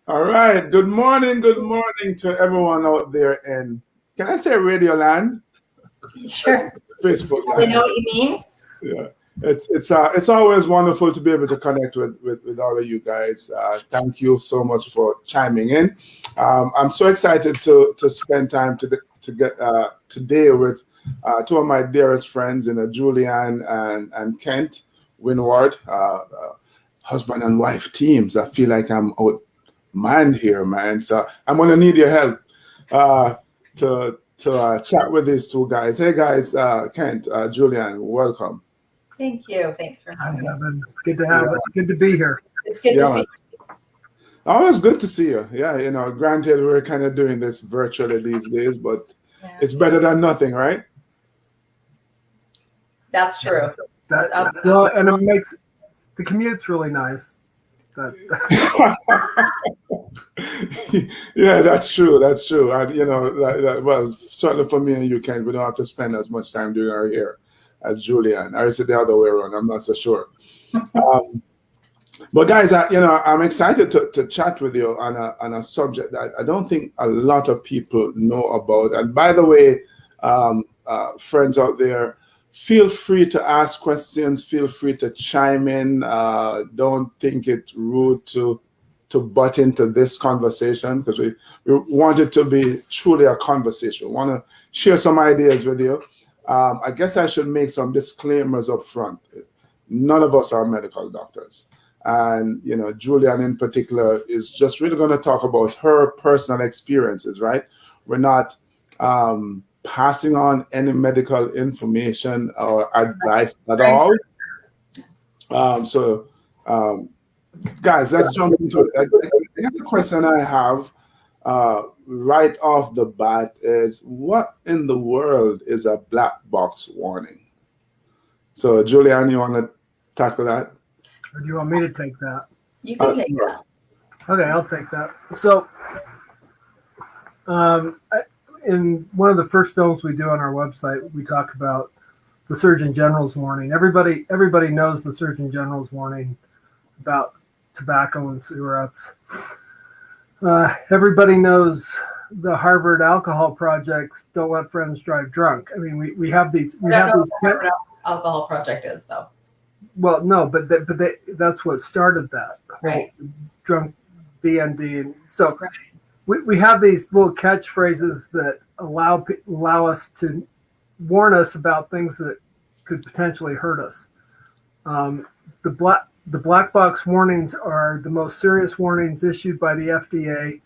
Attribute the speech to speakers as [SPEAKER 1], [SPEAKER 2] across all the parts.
[SPEAKER 1] All right. Good morning to everyone out there in, can I say Radio Land?
[SPEAKER 2] Sure.
[SPEAKER 1] Facebook
[SPEAKER 2] They
[SPEAKER 1] Land.
[SPEAKER 2] know what you mean?
[SPEAKER 1] Yeah. It's always wonderful to be able to connect with all of you guys. Thank you so much for chiming in. I'm so excited to spend time to get today with two of my dearest friends, Julian and Kent Winward, husband and wife teams. I feel like I'm outmanned here, man. So I'm gonna need your help to chat with these two guys. Hey guys, Kent, Julian, welcome.
[SPEAKER 2] Thank you. Thanks for having me.
[SPEAKER 3] Devon. Good to have it. Good to be here.
[SPEAKER 2] It's good to see you.
[SPEAKER 1] Always good to see you. Yeah, granted we're kind of doing this virtually these days, but it's better than nothing, right?
[SPEAKER 2] That's true.
[SPEAKER 3] Well, and it makes the commute's really nice.
[SPEAKER 1] Yeah, that's true. That's true. And, well, certainly for me and you, Ken, we don't have to spend as much time doing our hair as Julian. I said the other way around. I'm not so sure. But guys, I'm excited to chat with you on a subject that I don't think a lot of people know about. And by the way, friends out there, feel free to ask questions. Feel free to chime in. Don't think it rude to butt into this conversation, because we want it to be truly a conversation. We want to share some ideas with you. I guess I should make some disclaimers up front. None of us are medical doctors. And, Julian in particular is just really going to talk about her personal experiences, right? We're not passing on any medical information or advice at all. Guys, let's jump into it. I guess the question I have right off the bat is, what in the world is a black box warning? So, Julian, you want to tackle that?
[SPEAKER 3] Or do you want me to take that?
[SPEAKER 2] You can take that.
[SPEAKER 3] Okay, I'll take that. So, in one of the first films we do on our website, we talk about the Surgeon General's warning. Everybody knows the Surgeon General's warning about tobacco and cigarettes. Everybody knows the Harvard alcohol projects. Don't let friends drive drunk. I mean, we have these.
[SPEAKER 2] I don't know what the Harvard alcohol project is, though.
[SPEAKER 3] Well, no, but that's what started that
[SPEAKER 2] right.
[SPEAKER 3] Drunk DND, and so we have these little catchphrases that allow us to warn us about things that could potentially hurt us. The black box warnings are the most serious warnings issued by the FDA.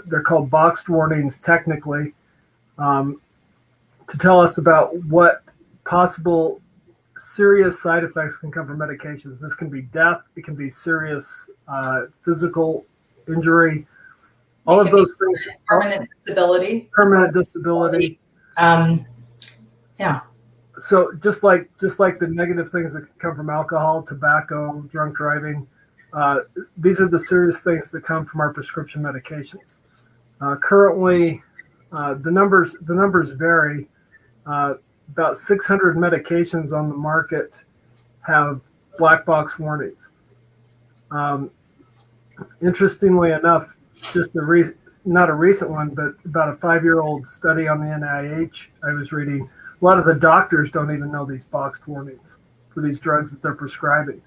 [SPEAKER 3] They're called boxed warnings technically, to tell us about what possible serious side effects can come from medications. This can be death. It can be serious physical injury. All of those things.
[SPEAKER 2] Permanent disability.
[SPEAKER 3] Permanent disability.
[SPEAKER 2] Yeah.
[SPEAKER 3] So just like the negative things that can come from alcohol, tobacco, drunk driving, these are the serious things that come from our prescription medications. Currently, the numbers vary. About 600 medications on the market have black box warnings. Interestingly enough, just not a recent one, but about a 5-year-old study on the NIH I was reading, a lot of the doctors don't even know these boxed warnings for these drugs that they're prescribing.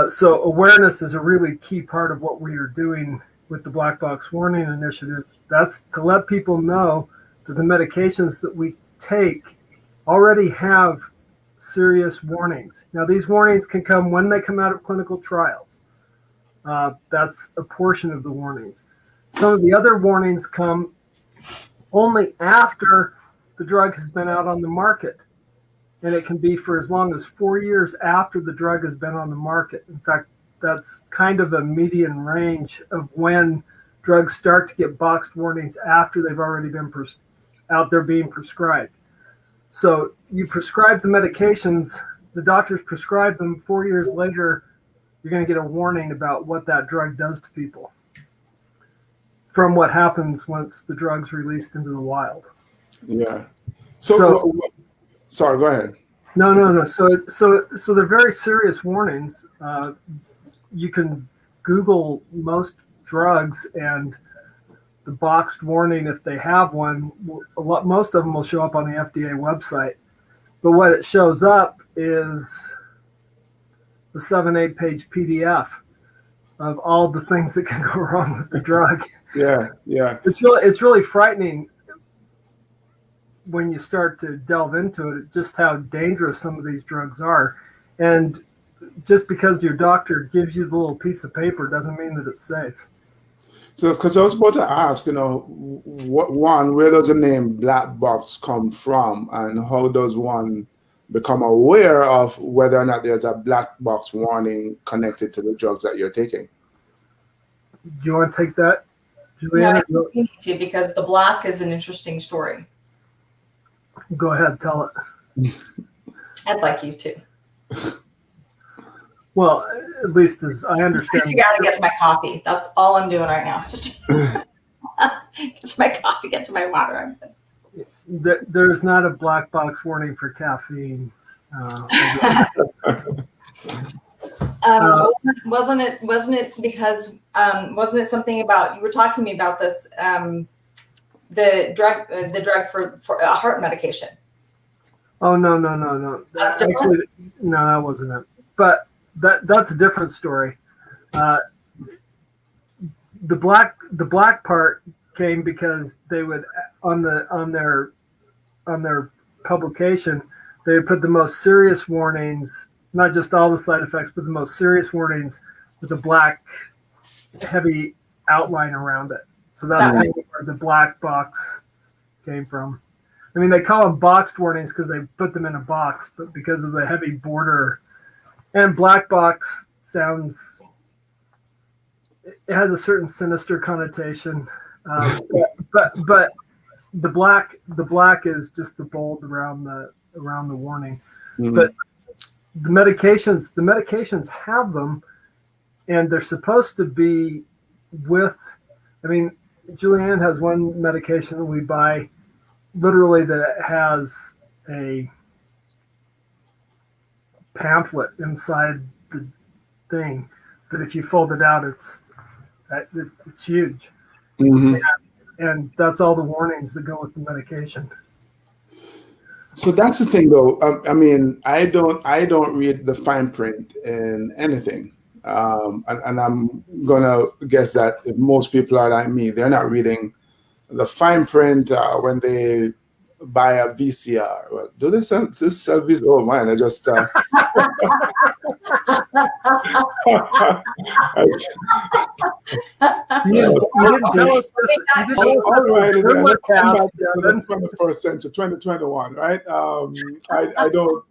[SPEAKER 3] So awareness is a really key part of what we are doing with the Black Box Warning Initiative. That's to let people know that the medications that we take already have serious warnings. Now, these warnings can come when they come out of clinical trials. That's a portion of the warnings. Some of the other warnings come only after the drug has been out on the market. And it can be for as long as 4 years after the drug has been on the market. In fact, that's kind of a median range of when drugs start to get boxed warnings after they've already been out there being prescribed. So you prescribe the medications, the doctors prescribe them, 4 years later, you're going to get a warning about what that drug does to people from what happens once the drug's released into the wild.
[SPEAKER 1] Yeah. So sorry, go ahead.
[SPEAKER 3] No. So they're very serious warnings. You can Google most drugs, and the boxed warning, if they have one, most of them will show up on the FDA website. But what it shows up is the 7-8 page PDF of all the things that can go wrong with the drug.
[SPEAKER 1] Yeah.
[SPEAKER 3] It's really frightening when you start to delve into it, just how dangerous some of these drugs are. And just because your doctor gives you the little piece of paper doesn't mean that it's safe.
[SPEAKER 1] So, because I was about to ask, where does the name black box come from, and how does one become aware of whether or not there's a black box warning connected to the drugs that you're taking?
[SPEAKER 3] Do you want to take that,
[SPEAKER 2] Yeah,
[SPEAKER 3] Juliana?
[SPEAKER 2] you need to, because the black is an interesting story.
[SPEAKER 3] Go ahead, tell it.
[SPEAKER 2] I'd like you to.
[SPEAKER 3] Well, at least as I understand.
[SPEAKER 2] I got to get to my coffee. That's all I'm doing right now. Just get to my coffee, get to my water.
[SPEAKER 3] There's not a black box warning for caffeine.
[SPEAKER 2] Wasn't it because wasn't it something about, you were talking to me about this, the drug for a heart medication?
[SPEAKER 3] Oh, no.
[SPEAKER 2] That's different?
[SPEAKER 3] Actually, no, that wasn't it. But that's a different story. The black part came because they would on their publication, they would put the most serious warnings, not just all the side effects, but the most serious warnings with a black heavy outline around it. So that's where the black box came from. I mean, they call them boxed warnings because they put them in a box, but because of the heavy border. And black box sounds, it has a certain sinister connotation, but the black is just the bold around the warning. Mm-hmm. But the medications have them, and they're supposed to be with. I mean, Julianne has one medication that we buy, literally, that has a pamphlet inside the thing, but if you fold it out, it's huge. Mm-hmm. And that's all the warnings that go with the medication.
[SPEAKER 1] So that's the thing, though. I mean, I don't read the fine print in anything, and I'm gonna guess that if most people are like me, they're not reading the fine print when they buy a VCR. Well, do they sell VCR? Oh man, I just
[SPEAKER 3] you didn't tell us this. You didn't tell us
[SPEAKER 1] right,
[SPEAKER 3] this.
[SPEAKER 1] 21st century, 2021, right? I don't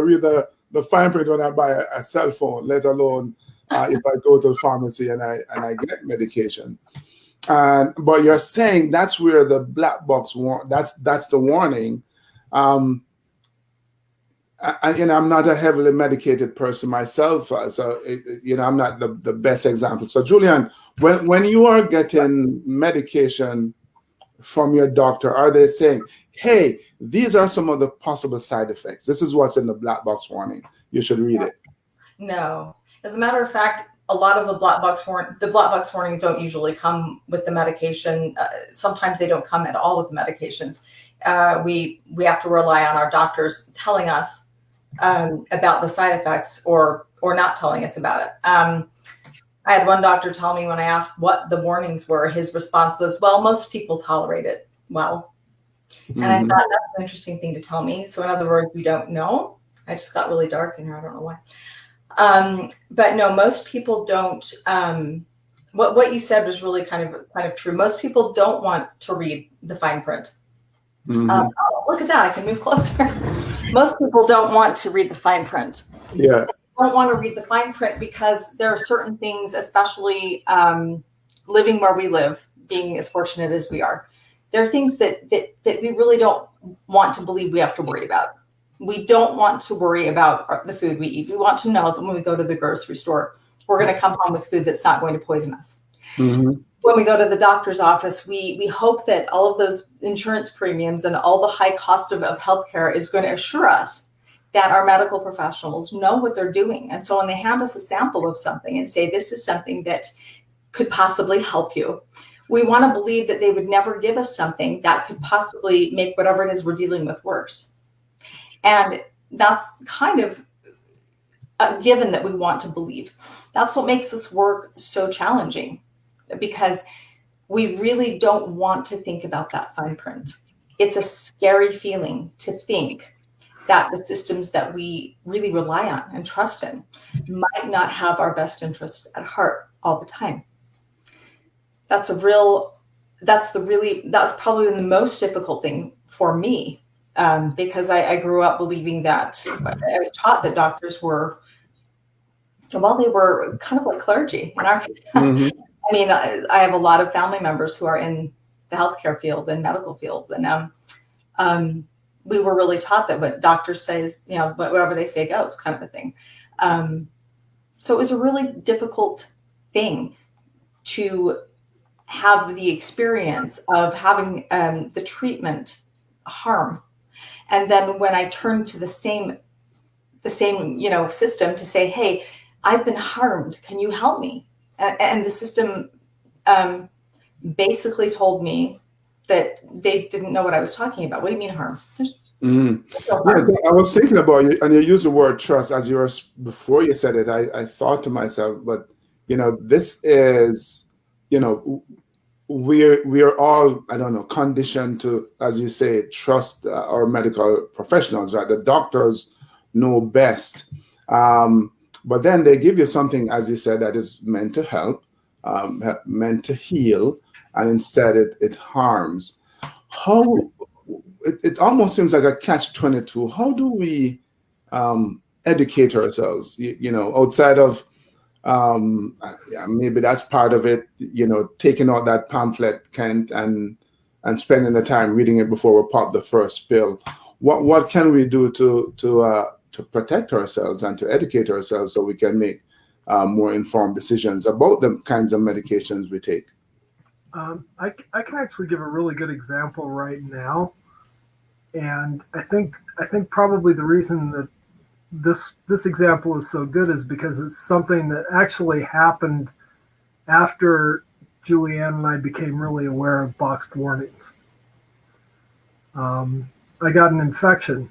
[SPEAKER 1] read the fine print when I buy a cell phone, let alone if I go to the pharmacy and I get medication. But you're saying that's where the black box that's the warning. I'm not a heavily medicated person myself, so I'm not the best example. So Julian, when you are getting medication from your doctor, are they saying, hey, these are some of the possible side effects, this is what's in the black box warning, you should read it? No.
[SPEAKER 2] As a matter of fact, a lot of the black box warnings don't usually come with the medication. Sometimes they don't come at all with the medications. We have to rely on our doctors telling us about the side effects or not telling us about it. I had one doctor tell me when I asked what the warnings were, his response was, well, most people tolerate it well. Mm-hmm. And I thought that's an interesting thing to tell me. So in other words, we don't know. I just got really dark in here. I don't know why. But no, most people don't. What you said was really kind of true. Most people don't want to read the fine print. Mm-hmm. Look at that! I can move closer. Most people don't want to read the fine print.
[SPEAKER 1] Yeah,
[SPEAKER 2] they don't want to read the fine print because there are certain things, especially living where we live, being as fortunate as we are. There are things that we really don't want to believe we have to worry about. We don't want to worry about the food we eat. We want to know that when we go to the grocery store, we're going to come home with food that's not going to poison us. Mm-hmm. When we go to the doctor's office, we hope that all of those insurance premiums and all the high cost of healthcare is going to assure us that our medical professionals know what they're doing. And so when they hand us a sample of something and say, this is something that could possibly help you. We want to believe that they would never give us something that could possibly make whatever it is we're dealing with worse. And that's kind of a given that we want to believe. That's what makes this work so challenging, because we really don't want to think about that fine print. It's a scary feeling to think that the systems that we really rely on and trust in might not have our best interests at heart all the time. That's probably the most difficult thing for me, because I grew up believing that I was taught that doctors were, well, they were kind of like clergy in our. Mm-hmm. I mean, I have a lot of family members who are in the healthcare field and medical fields, and we were really taught that what doctors say is, whatever they say goes, kind of a thing. So it was a really difficult thing to have the experience of having the treatment harm, and then when I turned to the same system to say, hey, I've been harmed, can you help me? And the system basically told me that they didn't know what I was talking about. What do you mean harm? There's no harm.
[SPEAKER 1] Yes, I was thinking about you, and you used the word trust as before you said it. I thought to myself, but this is, we're all, I don't know, conditioned to, as you say, trust our medical professionals, right? The doctors know best. But then they give you something, as you said, that is meant to help, meant to heal, and instead it harms. It almost seems like a catch-22. How do we educate ourselves, outside of, maybe that's part of it, taking out that pamphlet, Kent, and spending the time reading it before we pop the first pill. What can we do to protect ourselves and to educate ourselves so we can make more informed decisions about the kinds of medications we take?
[SPEAKER 3] I can actually give a really good example right now, and I think probably the reason that this example is so good is because it's something that actually happened after Julianne and I became really aware of boxed warnings. I got an infection.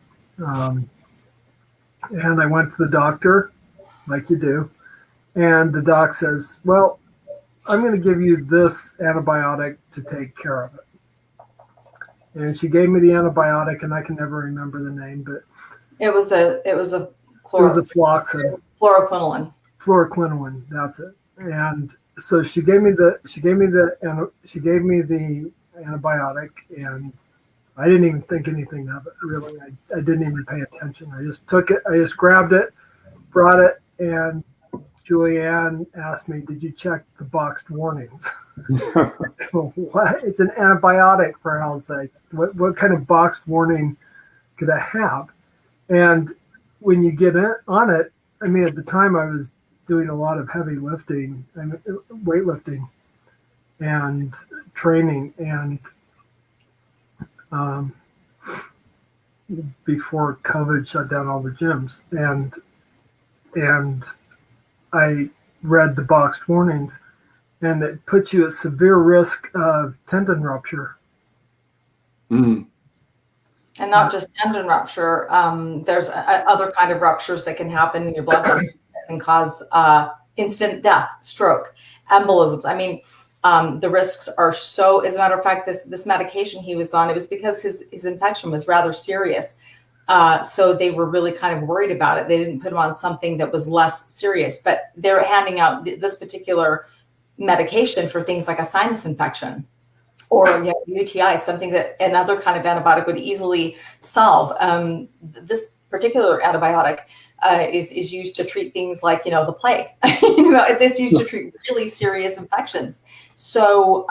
[SPEAKER 3] And I went to the doctor, like you do, and the doc says, well, I'm going to give you this antibiotic to take care of it. And she gave me the antibiotic, and I can never remember the name, but
[SPEAKER 2] it was a
[SPEAKER 3] fluoxetine.
[SPEAKER 2] Fluoroquinolone,
[SPEAKER 3] that's it. And so she gave me the antibiotic, and I didn't even think anything of it, really. I didn't even pay attention. I just took it. I just grabbed it, brought it, and Julianne asked me, did you check the boxed warnings? What? It's an antibiotic, for hell's sakes. What kind of boxed warning could I have? And when you get on it, I mean, at the time I was doing a lot of heavy lifting, and weightlifting, and training, and before COVID shut down all the gyms, and I read the boxed warnings, and it puts you at severe risk of tendon rupture.
[SPEAKER 1] Mm.
[SPEAKER 2] And not just tendon rupture. There's other kind of ruptures that can happen in your blood vessels that can cause instant death, stroke, embolisms. I mean, the risks are so, as a matter of fact, this medication he was on, it was because his infection was rather serious. So they were really kind of worried about it. They didn't put him on something that was less serious, but they're handing out this particular medication for things like a sinus infection or UTI, something that another kind of antibiotic would easily solve. This particular antibiotic is used to treat things like, the plague. It's used to treat really serious infections. So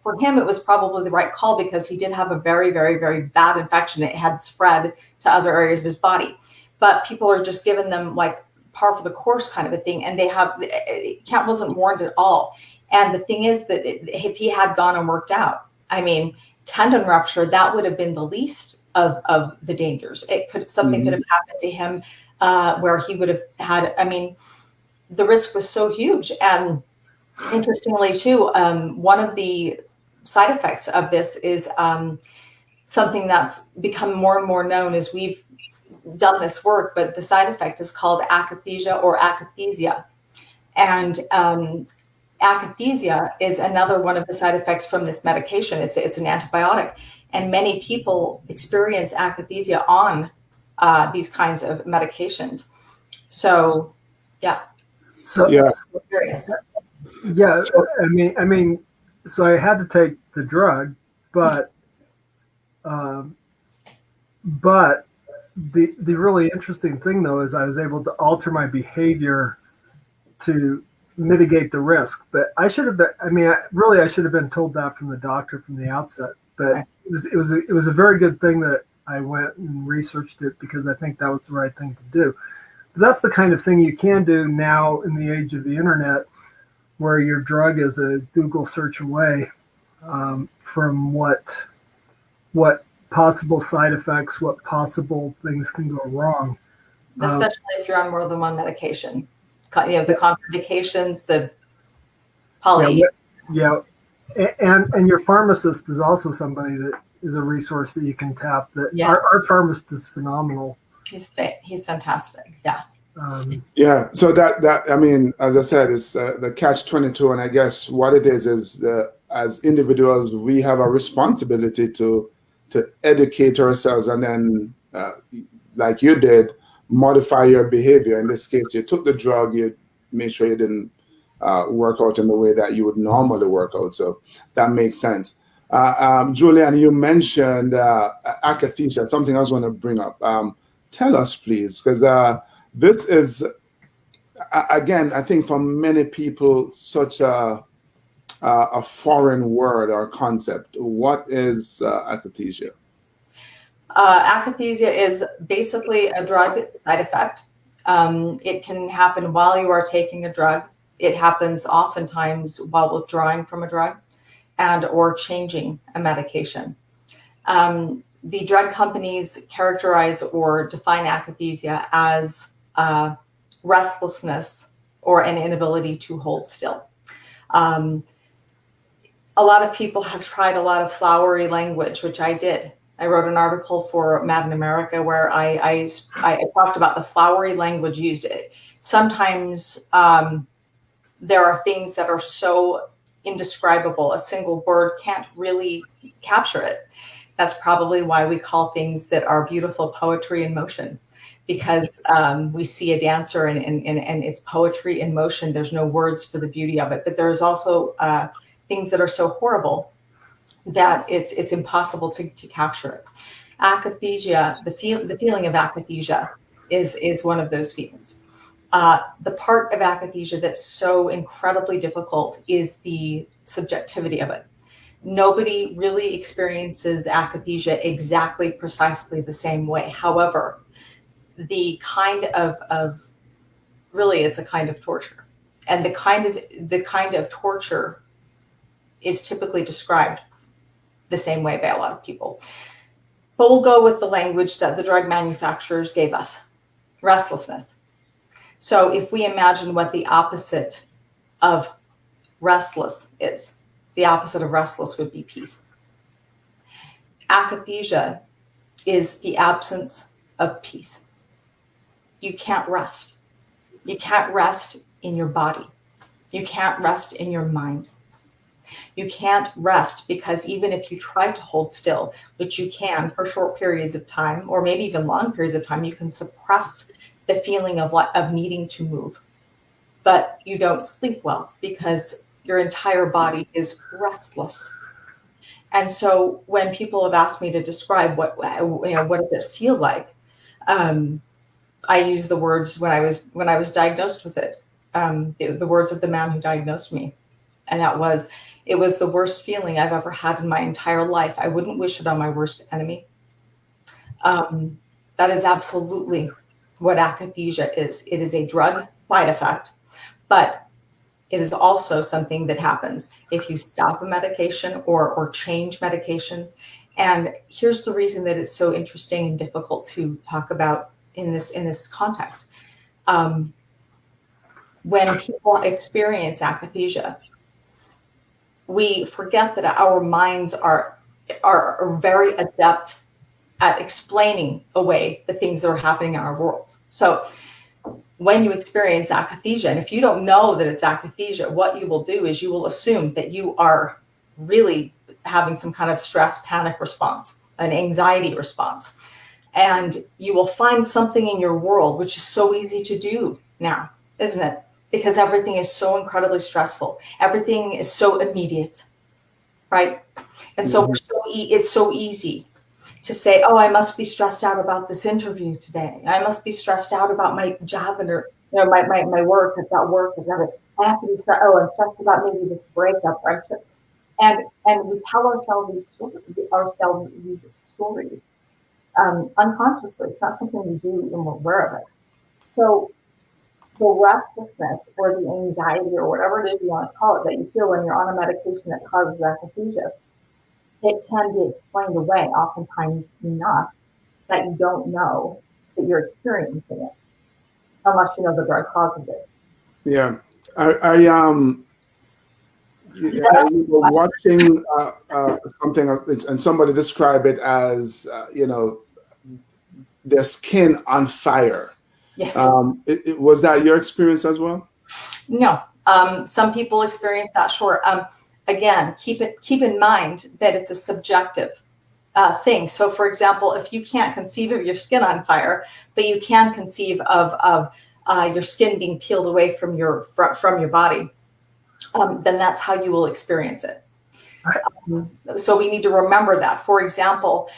[SPEAKER 2] for him, it was probably the right call because he did have a very, very, very bad infection. It had spread to other areas of his body. But people are just giving them like par for the course kind of a thing. And Kent wasn't warned at all. And the thing is that if he had gone and worked out, I mean, tendon rupture, that would have been the least of the dangers. Something could have happened to him where he would have had, I mean, the risk was so huge. And Interestingly, too, one of the side effects of this is something that's become more and more known as we've done this work, but the side effect is called akathisia or akathisia. And akathisia is another one of the side effects from this medication. It's an antibiotic, and many people experience akathisia on these kinds of medications. So, yeah.
[SPEAKER 3] So
[SPEAKER 1] Yeah.
[SPEAKER 2] Curious.
[SPEAKER 3] yeah, I mean, so I had to take the drug, but the really interesting thing though is I was able to alter my behavior to mitigate the risk. But I should have been, I should have been told that from the doctor from the outset. But
[SPEAKER 2] Right.
[SPEAKER 3] it was a very good thing that I went and researched it, because I think that was the right thing to do. But that's the kind of thing you can do now in the age of the internet, where your drug is a Google search away from what possible side effects, what possible things can go wrong.
[SPEAKER 2] Especially if you're on more than one medication. The contraindications, the poly.
[SPEAKER 3] Yeah, and your pharmacist is also somebody that is a resource that you can tap. That
[SPEAKER 2] Yes.
[SPEAKER 3] Our pharmacist is phenomenal.
[SPEAKER 2] He's fantastic. Yeah.
[SPEAKER 1] Yeah. So that I mean, as I said, it's the catch-22, and I guess what it is as individuals, we have a responsibility to educate ourselves, and then, like you did, modify your behavior. In this case, you took the drug, you made sure you didn't work out in the way that you would normally work out. So that makes sense. Julian, you mentioned akathisia, something I was going to bring up. Tell us, please, because this is, again, I think for many people, such a foreign word or concept. What is akathisia?
[SPEAKER 2] Akathisia is basically a drug side effect. It can happen while you are taking a drug. It happens oftentimes while withdrawing from a drug and or changing a medication. The drug companies characterize or define akathisia as restlessness or an inability to hold still. A lot of people have tried a lot of flowery language, which I did. I wrote an article for Mad in America where I talked about the flowery language used. Sometimes there are things that are so indescribable, a single word can't really capture it. That's probably why we call things that are beautiful poetry in motion, because we see a dancer and it's poetry in motion. There's no words for the beauty of it, but there's also things that are so horrible that it's impossible to capture it. Akathisia, the feeling of akathisia is one of those feelings. The part of akathisia that's so incredibly difficult is the subjectivity of it. Nobody really experiences akathisia exactly precisely the same way. However, the kind of really, it's a kind of torture, and the kind of torture is typically described the same way by a lot of people. But we'll go with the language that the drug manufacturers gave us: restlessness. So if we imagine what the opposite of restless is, the opposite of restless would be peace. Akathisia is the absence of peace. You can't rest. You can't rest in your body. You can't rest in your mind. You can't rest because even if you try to hold still, which you can for short periods of time, or maybe even long periods of time, you can suppress the feeling of needing to move. But you don't sleep well because your entire body is restless. And so when people have asked me to describe what does it feel like, I use the words when I was diagnosed with it, the words of the man who diagnosed me. And it was the worst feeling I've ever had in my entire life. I wouldn't wish it on my worst enemy. That is absolutely what akathisia is. It is a drug side effect, but it is also something that happens if you stop a medication or change medications. And here's the reason that it's so interesting and difficult to talk about in this context. when people experience akathisia, we forget that our minds are very adept at explaining away the things that are happening in our world. So when you experience akathisia, and if you don't know that it's akathisia, what you will do is you will assume that you are really having some kind of stress panic response, an anxiety response. And you will find something in your world, which is so easy to do now, isn't it? Because everything is so incredibly stressful. Everything is so immediate, right? And so it's so easy to say, oh, I must be stressed out about this interview today. I must be stressed out about my job or my work. I've got work. I have to be stressed. Oh, I'm stressed about maybe this breakup. And we tell ourselves these stories unconsciously. It's not something we do when we're aware of it. So the restlessness or the anxiety or whatever it is you want to call it that you feel when you're on a medication that causes akathisia, it can be explained away oftentimes enough that you don't know that you're experiencing it, unless you know the drug causes it.
[SPEAKER 1] Yeah, I were watching something, and somebody described it as their skin on fire.
[SPEAKER 2] Yes.
[SPEAKER 1] Was that your experience as well?
[SPEAKER 2] No. Some people experience that. Sure. Again, keep in mind that it's a subjective thing. So, for example, if you can't conceive of your skin on fire, but you can conceive of your skin being peeled away from your body, then that's how you will experience it. So we need to remember that. For example,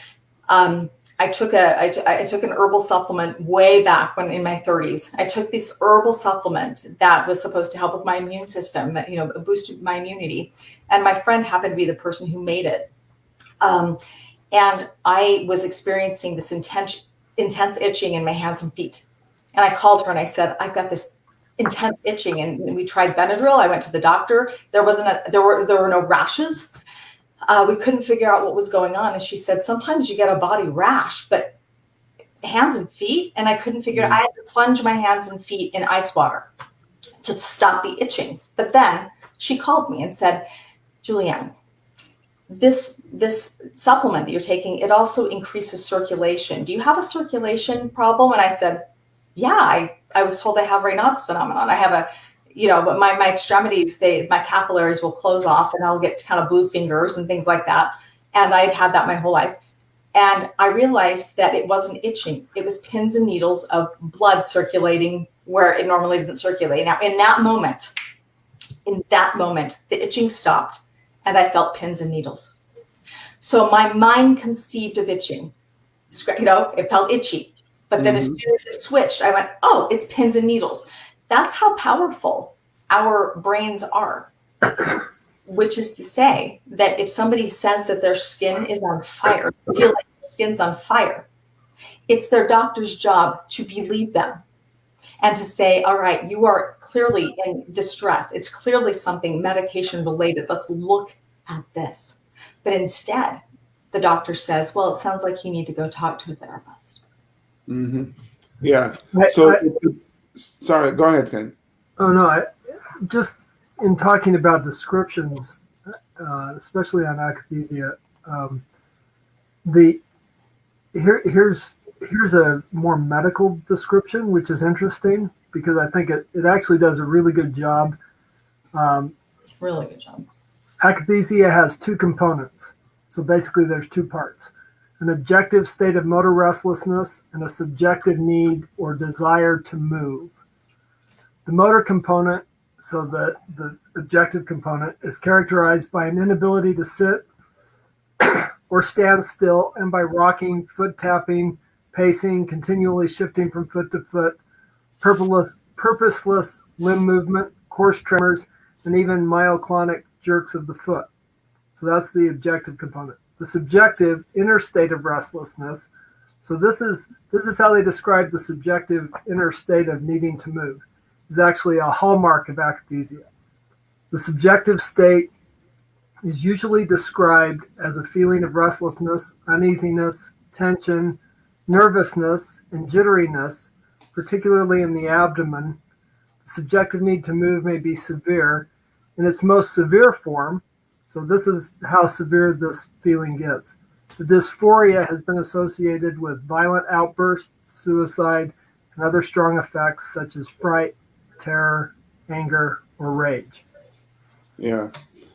[SPEAKER 2] I took an herbal supplement way back when in my 30s. I took this herbal supplement that was supposed to help with my immune system, boost my immunity. And my friend happened to be the person who made it. And I was experiencing this intense itching in my hands and feet. And I called her and I said, I've got this intense itching. And we tried Benadryl. I went to the doctor. There were no rashes. We couldn't figure out what was going on. And she said, sometimes you get a body rash, but hands and feet. And I couldn't figure it out. I had to plunge my hands and feet in ice water to stop the itching. But then she called me and said, Julianne, this supplement that you're taking, it also increases circulation. Do you have a circulation problem? And I said, yeah, I was told I have Raynaud's phenomenon. I have but my extremities, my capillaries will close off and I'll get kind of blue fingers and things like that. And I'd had that my whole life. And I realized that it wasn't itching. It was pins and needles of blood circulating where it normally didn't circulate. Now, in that moment, the itching stopped and I felt pins and needles. So my mind conceived of itching. It felt itchy. But then as soon as it switched, I went, oh, it's pins and needles. That's how powerful our brains are, which is to say that if somebody says that their skin is on fire, feel like their skin's on fire, it's their doctor's job to believe them and to say, all right, you are clearly in distress. It's clearly something medication related. Let's look at this. But instead, the doctor says, well, it sounds like you need to go talk to a therapist.
[SPEAKER 1] Mm-hmm. Yeah. So, sorry, go ahead, Ken.
[SPEAKER 3] Oh, no, just in talking about descriptions, especially on akathisia, here's a more medical description, which is interesting because I think it actually does a really good job.
[SPEAKER 2] Really good job.
[SPEAKER 3] Akathisia has two components. So basically there's two parts: an objective state of motor restlessness and a subjective need or desire to move. The motor component, so the objective component, is characterized by an inability to sit or stand still and by rocking, foot tapping, pacing, continually shifting from foot to foot, purposeless limb movement, coarse tremors, and even myoclonic jerks of the foot. So that's the objective component. The subjective inner state of restlessness. So this is how they describe the subjective inner state of needing to move. Is actually a hallmark of akathisia. The subjective state is usually described as a feeling of restlessness, uneasiness, tension, nervousness, and jitteriness, particularly in the abdomen, subjective need to move may be severe. In its most severe form, so this is how severe this feeling gets. The dysphoria has been associated with violent outbursts, suicide, and other strong effects such as fright, terror, anger, or rage.
[SPEAKER 1] Yeah.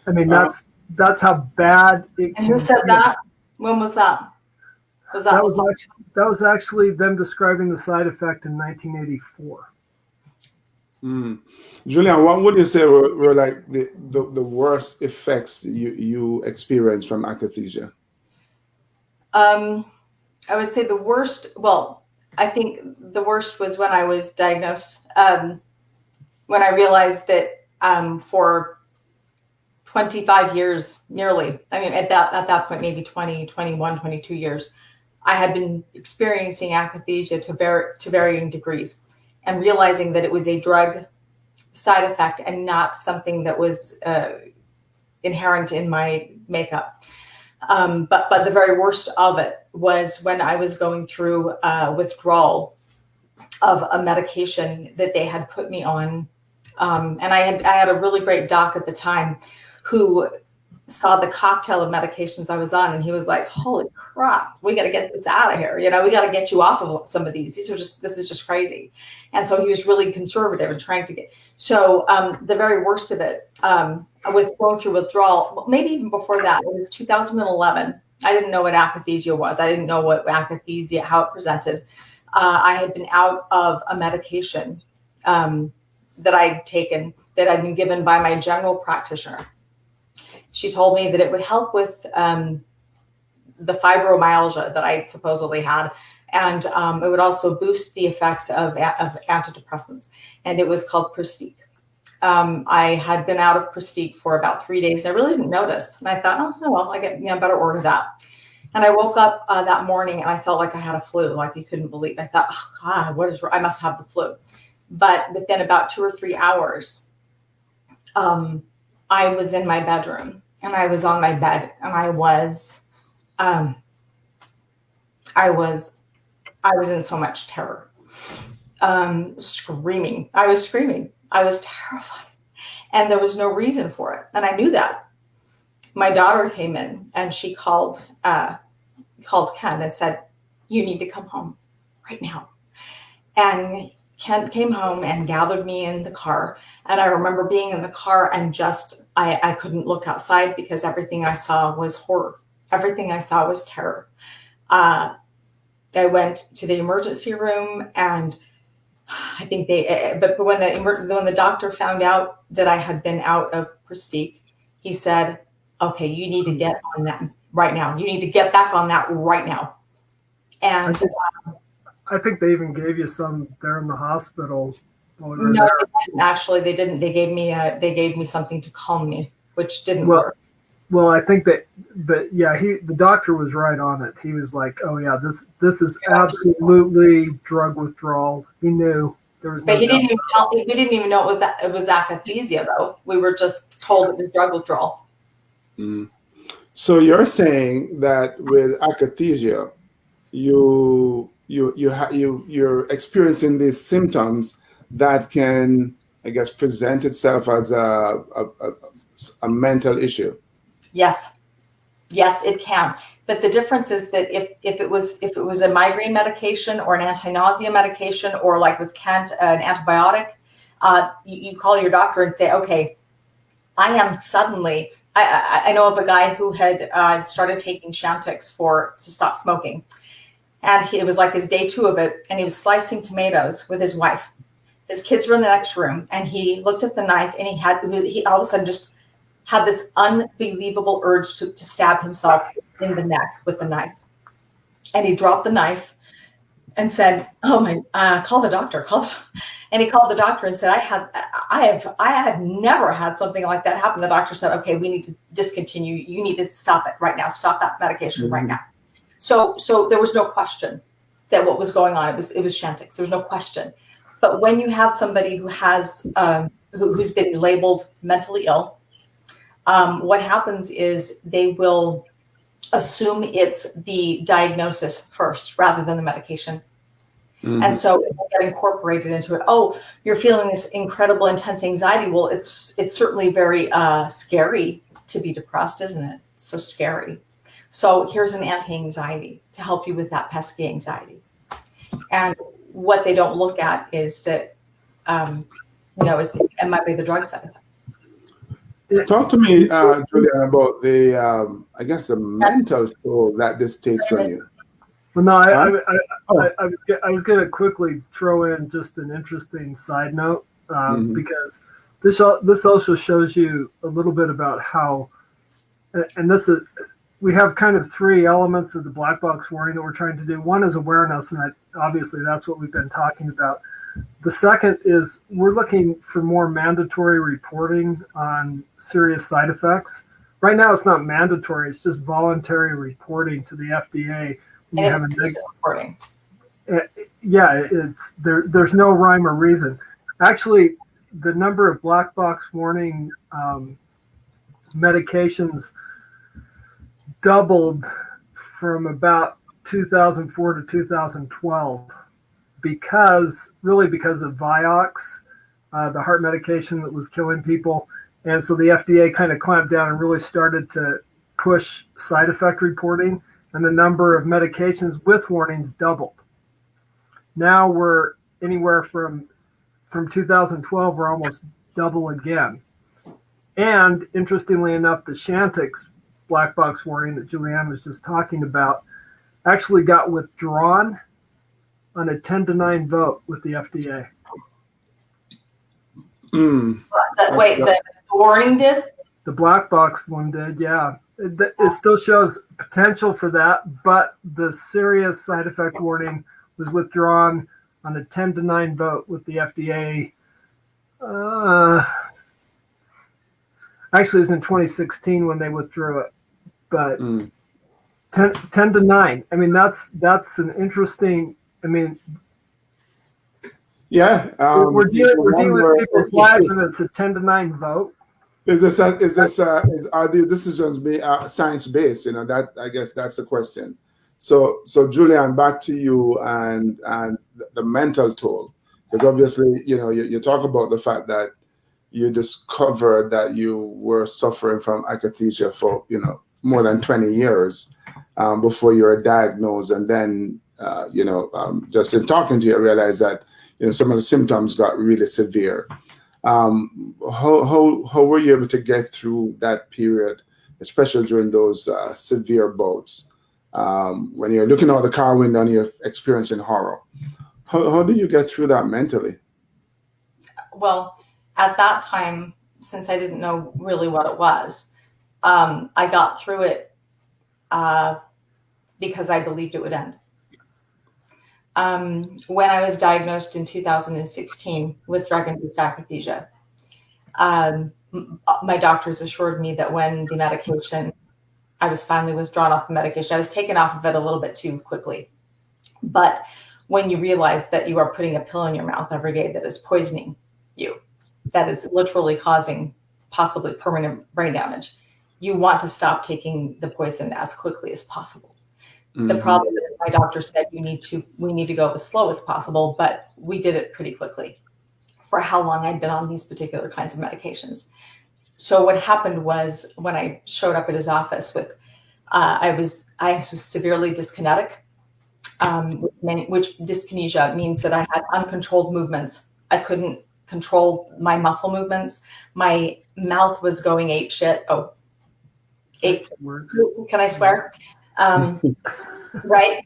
[SPEAKER 3] I mean, that's how bad it
[SPEAKER 2] And who said that? When was that?
[SPEAKER 3] That was actually them describing the side effect in 1984.
[SPEAKER 1] Julian, what would you say were like the worst effects you experienced from akathisia?
[SPEAKER 2] I would say the worst. Well, I think the worst was when I was diagnosed. When I realized that for 25 years, nearly, I mean, at that point, maybe 20, 21, 22 years, I had been experiencing akathisia to varying degrees, and realizing that it was a drug side effect and not something that was inherent in my makeup. But the very worst of it was when I was going through withdrawal of a medication that they had put me on. And I had a really great doc at the time who saw the cocktail of medications I was on, and he was like, "Holy crap, we got to get this out of here. You know, we got to get you off of some of these. This is just crazy." And so he was really conservative and trying to get. So the very worst of it, with going through withdrawal, maybe even before that, it was 2011. I didn't know what akathisia was. I didn't know what akathisia, how it presented. I had been out of a medication that I'd taken, that I'd been given by my general practitioner. She told me that it would help with the fibromyalgia that I supposedly had, and it would also boost the effects of antidepressants. And it was called Pristique. I had been out of Pristique for about 3 days. I really didn't notice, and I thought, oh well, I better order that. And I woke up that morning and I felt like I had a flu, like you couldn't believe. I thought, oh God, I must have the flu. But within about 2 or 3 hours, I was in my bedroom and I was on my bed, and I was in so much terror, screaming. I was screaming. I was terrified, and there was no reason for it. And I knew that. My daughter came in and she called Ken and said, "You need to come home right now." And Ken came home and gathered me in the car. And I remember being in the car and just, I couldn't look outside because everything I saw was horror. Everything I saw was terror. I went to the emergency room, and I think but when the doctor found out that I had been out of Pristique, he said, "Okay, you need to get on that right now. You need to get back on that right now." And
[SPEAKER 3] I think they even gave you some there in the hospital.
[SPEAKER 2] No, they didn't. Actually, they didn't. They gave me something to calm me, which didn't work.
[SPEAKER 3] Well, I think that, but yeah, the doctor was right on it. He was like, "Oh yeah, this is absolutely drug withdrawal." He knew there was.
[SPEAKER 2] But we didn't even know it was akathisia, though. We were just told it was drug withdrawal.
[SPEAKER 1] So you're saying that with akathisia, you're experiencing these symptoms that can, I guess, present itself as a mental issue.
[SPEAKER 2] Yes, it can. But the difference is that if it was a migraine medication or an anti-nausea medication, or like with Kent, an antibiotic, you call your doctor and say, "Okay, I am suddenly." I know of a guy who had started taking Chantix to stop smoking, and it was like his day 2 of it, and he was slicing tomatoes with his wife. His kids were in the next room, and he looked at the knife, and he all of a sudden just had this unbelievable urge to stab himself in the neck with the knife. And he dropped the knife and said, "Oh my, call the doctor, And he called the doctor and said, I have never had something like that happen." The doctor said, "Okay, we need to discontinue. You need to stop it right now. Stop that medication right now." So there was no question that what was going on, it was Chantix. There was no question. But when you have somebody who has who's been labeled mentally ill, what happens is they will assume it's the diagnosis first rather than the medication. And so it will get incorporated into it. Oh, you're feeling this incredible, intense anxiety. Well, it's certainly very scary to be depressed, isn't it? It's so scary. So here's an anti-anxiety to help you with that pesky anxiety. And what they don't look at is that, it might be the drug side effect.
[SPEAKER 1] Talk to me, Julian, about the, I guess, the mental toll that this takes on you.
[SPEAKER 3] Well, no, I was going to quickly throw in just an interesting side note because this also shows you a little bit about how, and this is, we have kind of three elements of the black box warning that we're trying to do. One is awareness, and obviously that's what we've been talking about. The second is we're looking for more mandatory reporting on serious side effects. Right now, it's not mandatory; it's just voluntary reporting to the FDA.
[SPEAKER 2] And it's negative reporting.
[SPEAKER 3] Yeah, it's there's no rhyme or reason. Actually, the number of black box warning medications doubled from about 2004 to 2012 because of Vioxx, the heart medication that was killing people. And so the FDA kind of clamped down and really started to push side effect reporting, and the number of medications with warnings doubled. Now we're anywhere from 2012, we're almost double again. And interestingly enough, the Chantix black box warning that Julianne was just talking about actually got withdrawn on a 10-9 vote with the FDA.
[SPEAKER 2] The warning did?
[SPEAKER 3] The black box one did, yeah. It still shows potential for that, but the serious side effect warning was withdrawn on a 10-9 vote with the FDA. Actually, it was in 2016 when they withdrew it, but 10-9. I mean, that's an interesting. I mean,
[SPEAKER 1] yeah,
[SPEAKER 3] we're dealing with people's lives, and it's a 10-9 vote.
[SPEAKER 1] Is this are the decisions science based? You know, that I guess that's the question. So Julian, back to you and the mental toll, because obviously you talk about the fact that you discovered that you were suffering from akathisia for more than 20 years before you were diagnosed, and then just in talking to you, I realized that some of the symptoms got really severe. How were you able to get through that period, especially during those severe bouts when you're looking out the car window and you're experiencing horror? How did you get through that mentally?
[SPEAKER 2] Well, at that time, since I didn't know really what it was, I got through it because I believed it would end. When I was diagnosed in 2016 with drug-induced akathisia, my doctors assured me that when the medication, I was finally withdrawn off the medication. I was taken off of it a little bit too quickly. But when you realize that you are putting a pill in your mouth every day that is poisoning you, that is literally causing possibly permanent brain damage, you want to stop taking the poison as quickly as possible. The problem is my doctor said we need to go as slow as possible, but we did it pretty quickly for how long I'd been on these particular kinds of medications. So what happened was when I showed up at his office with, I was severely dyskinetic, which dyskinesia means that I had uncontrolled movements. I couldn't control my muscle movements. My mouth was going ape shit. Oh, ape. Can I swear? Right?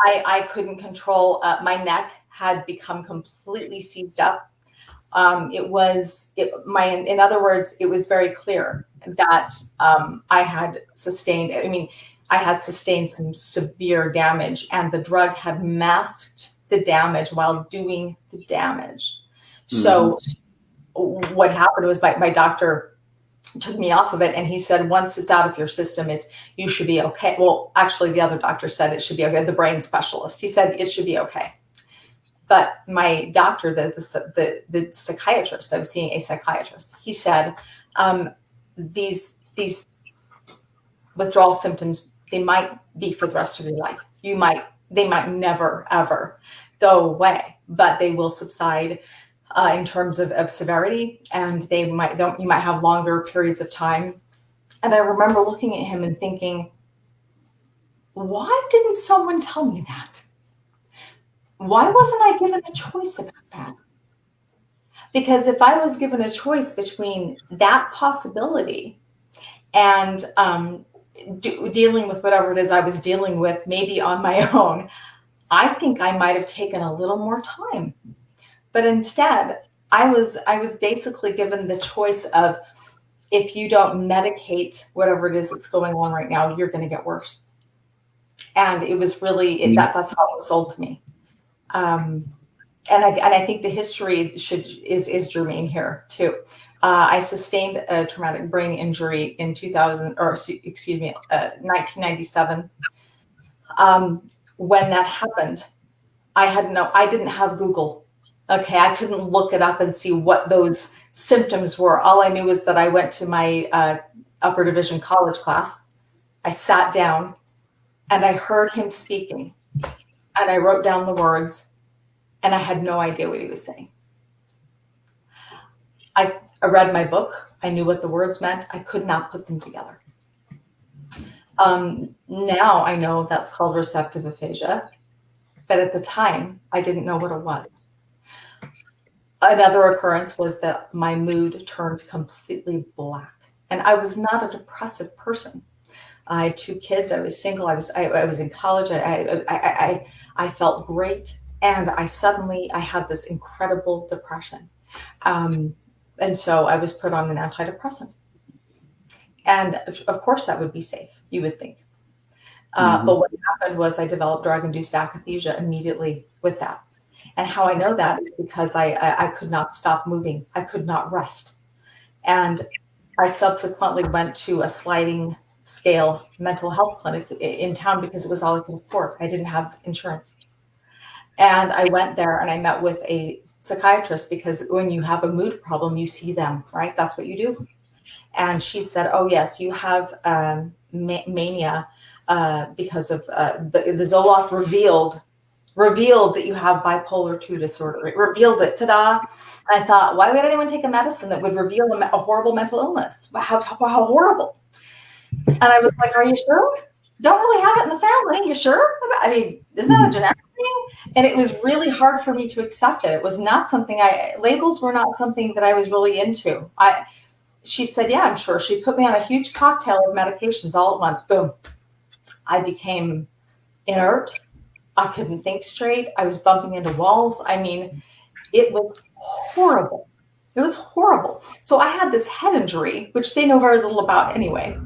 [SPEAKER 2] I couldn't control, my neck had become completely seized up. In other words, it was very clear that I had sustained some severe damage, and the drug had masked the damage while doing the damage. So what happened was my doctor took me off of it, and he said, once it's out of your system, you should be okay. Well, actually, the other doctor said it should be okay. The brain specialist, he said it should be okay. But my doctor, the psychiatrist, I was seeing a psychiatrist, he said, these withdrawal symptoms, they might be for the rest of your life. You might they might never, ever go away, but they will subside in terms of severity, and you might have longer periods of time. And I remember looking at him and thinking, why didn't someone tell me that? Why wasn't I given a choice about that? Because if I was given a choice between that possibility and dealing with whatever it is I was dealing with, maybe on my own, I think I might have taken a little more time. But instead, I was basically given the choice of, if you don't medicate whatever it is that's going on right now, you're going to get worse. And it was really that's how it was sold to me. And I think the history is germane here too. I sustained a traumatic brain injury in 1997. When that happened, I didn't have Google. Okay, I couldn't look it up and see what those symptoms were. All I knew was that I went to my upper division college class. I sat down and I heard him speaking, and I wrote down the words, and I had no idea what he was saying. I read my book. I knew what the words meant. I could not put them together. Now I know that's called receptive aphasia, but at the time I didn't know what it was. Another occurrence was that my mood turned completely black, and I was not a depressive person. I had 2 kids. I was single. I was in college. I felt great, and I had this incredible depression, and so I was put on an antidepressant. And of course, that would be safe, you would think. But what happened was I developed drug-induced akathisia immediately with that. And how I know that is because I could not stop moving. I could not rest. And I subsequently went to a sliding scale mental health clinic in town because it was all I could afford. I didn't have insurance. And I went there and I met with a psychiatrist, because when you have a mood problem, you see them, right? That's what you do. And she said, oh, yes, you have mania because of the Zoloft revealed that you have bipolar 2 disorder. It revealed it. Ta-da. I thought, why would anyone take a medicine that would reveal a horrible mental illness? How horrible. And I was like, are you sure? Don't really have it in the family. You sure? I mean, isn't that a genetic thing? And it was really hard for me to accept it. It was not something labels were not something that I was really into. She said, yeah, I'm sure. She put me on a huge cocktail of medications all at once. Boom. I became inert. I couldn't think straight. I was bumping into walls. I mean, it was horrible. It was horrible. So I had this head injury, which they know very little about anyway.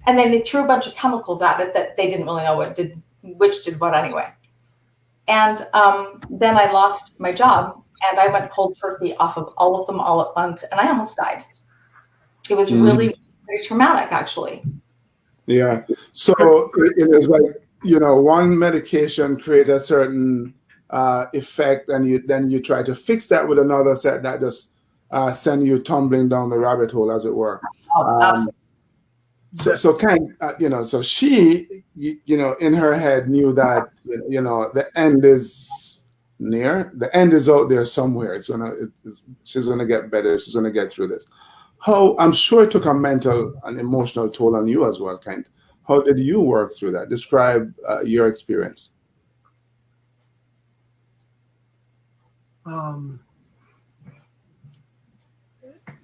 [SPEAKER 2] And then they threw a bunch of chemicals at it that they didn't really know which did what anyway. And then I lost my job, and I went cold turkey off of all of them all at once, and I almost died. It was really pretty traumatic, actually.
[SPEAKER 1] Yeah. So it is like, one medication creates a certain effect, and then you try to fix that with another set that just send you tumbling down the rabbit hole, as it were.
[SPEAKER 2] Absolutely.
[SPEAKER 1] So she, in her head knew that, the end is near. The end is out there somewhere. She's gonna get better. She's gonna get through this. I'm sure it took a mental and emotional toll on you as well, Kent. How did you work through that? Describe your experience.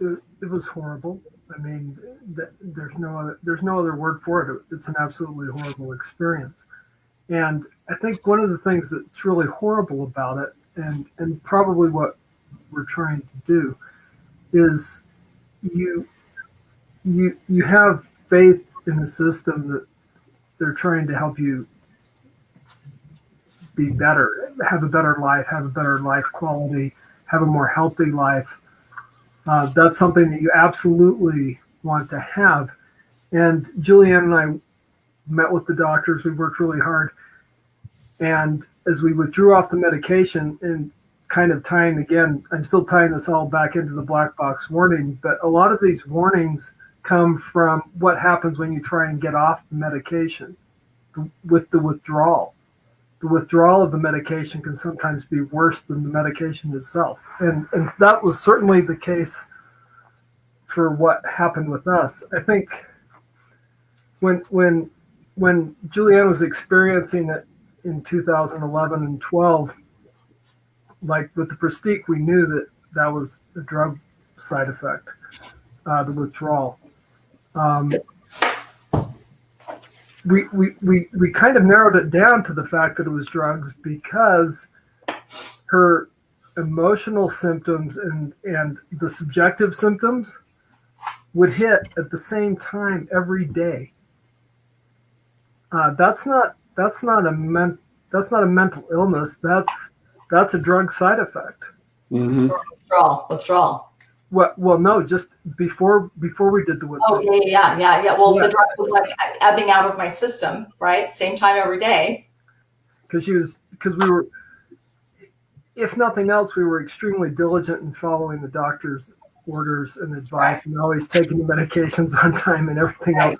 [SPEAKER 3] It was horrible. I mean, there's no other word for it. It's an absolutely horrible experience. And I think one of the things that's really horrible about it, and probably what we're trying to do, is you have faith in the system that they're trying to help you be better, have a better life quality, have a more healthy life. That's something that you absolutely want to have. And Julianne and I met with the doctors. We worked really hard. And as we withdrew off the medication, and kind of I'm still tying this all back into the black box warning, but a lot of these warnings come from what happens when you try and get off the medication with the withdrawal. the withdrawal of the medication can sometimes be worse than the medication itself. And that was certainly the case for what happened with us. I think when Julianne was experiencing it in 2011 and 12, like with the Prestique, we knew that was a drug side effect, the withdrawal. We kind of narrowed it down to the fact that it was drugs because her emotional symptoms and the subjective symptoms would hit at the same time every day. That's not a mental illness. That's a drug side effect.
[SPEAKER 1] Mm-hmm.
[SPEAKER 2] Withdrawal.
[SPEAKER 3] Well, no, just before we did the withdrawal.
[SPEAKER 2] Oh, yeah. Well, the drug was like ebbing out of my system, right? Same time every day.
[SPEAKER 3] Because we were, if nothing else, we were extremely diligent in following the doctor's orders and advice, and always taking the medications on time and everything else.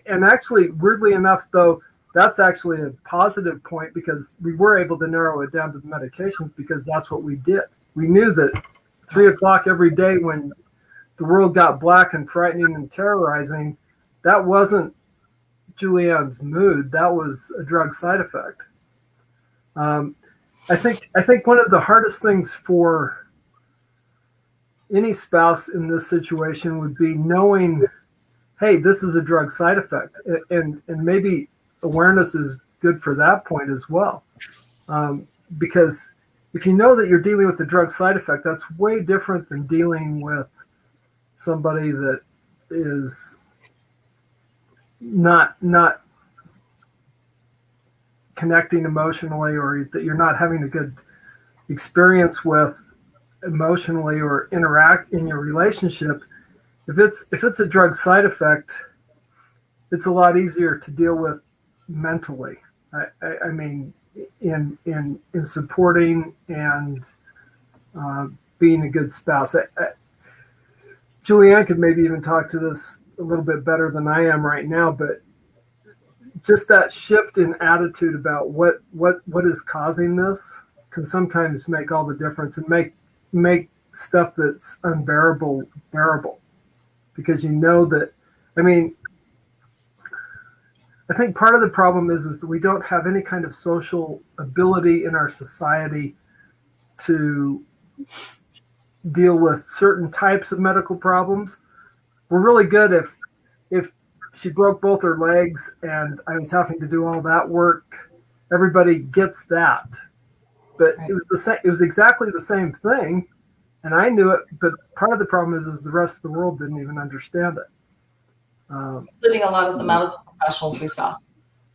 [SPEAKER 3] And actually, weirdly enough, though, that's actually a positive point because we were able to narrow it down to the medications because that's what we did. We knew that 3 o'clock every day when the world got black and frightening and terrorizing, that wasn't Julianne's mood. That was a drug side effect. I think one of the hardest things for any spouse in this situation would be knowing, hey, this is a drug side effect, and maybe awareness is good for that point as well, because if you know that you're dealing with the drug side effect, that's way different than dealing with somebody that is not connecting emotionally, or that you're not having a good experience with emotionally or interact in your relationship. If it's a drug side effect, it's a lot easier to deal with mentally. I mean, in supporting and being a good spouse. Julianne could maybe even talk to this a little bit better than I am right now, but just that shift in attitude about what is causing this can sometimes make all the difference and make stuff that's unbearable bearable, because you know that, I mean, I think part of the problem is that we don't have any kind of social ability in our society to deal with certain types of medical problems. We're really good if she broke both her legs and I was having to do all that work, everybody gets that. But right. It was exactly the same thing, and I knew it, but part of the problem is the rest of the world didn't even understand it.
[SPEAKER 2] Including a lot of the medical professionals we saw.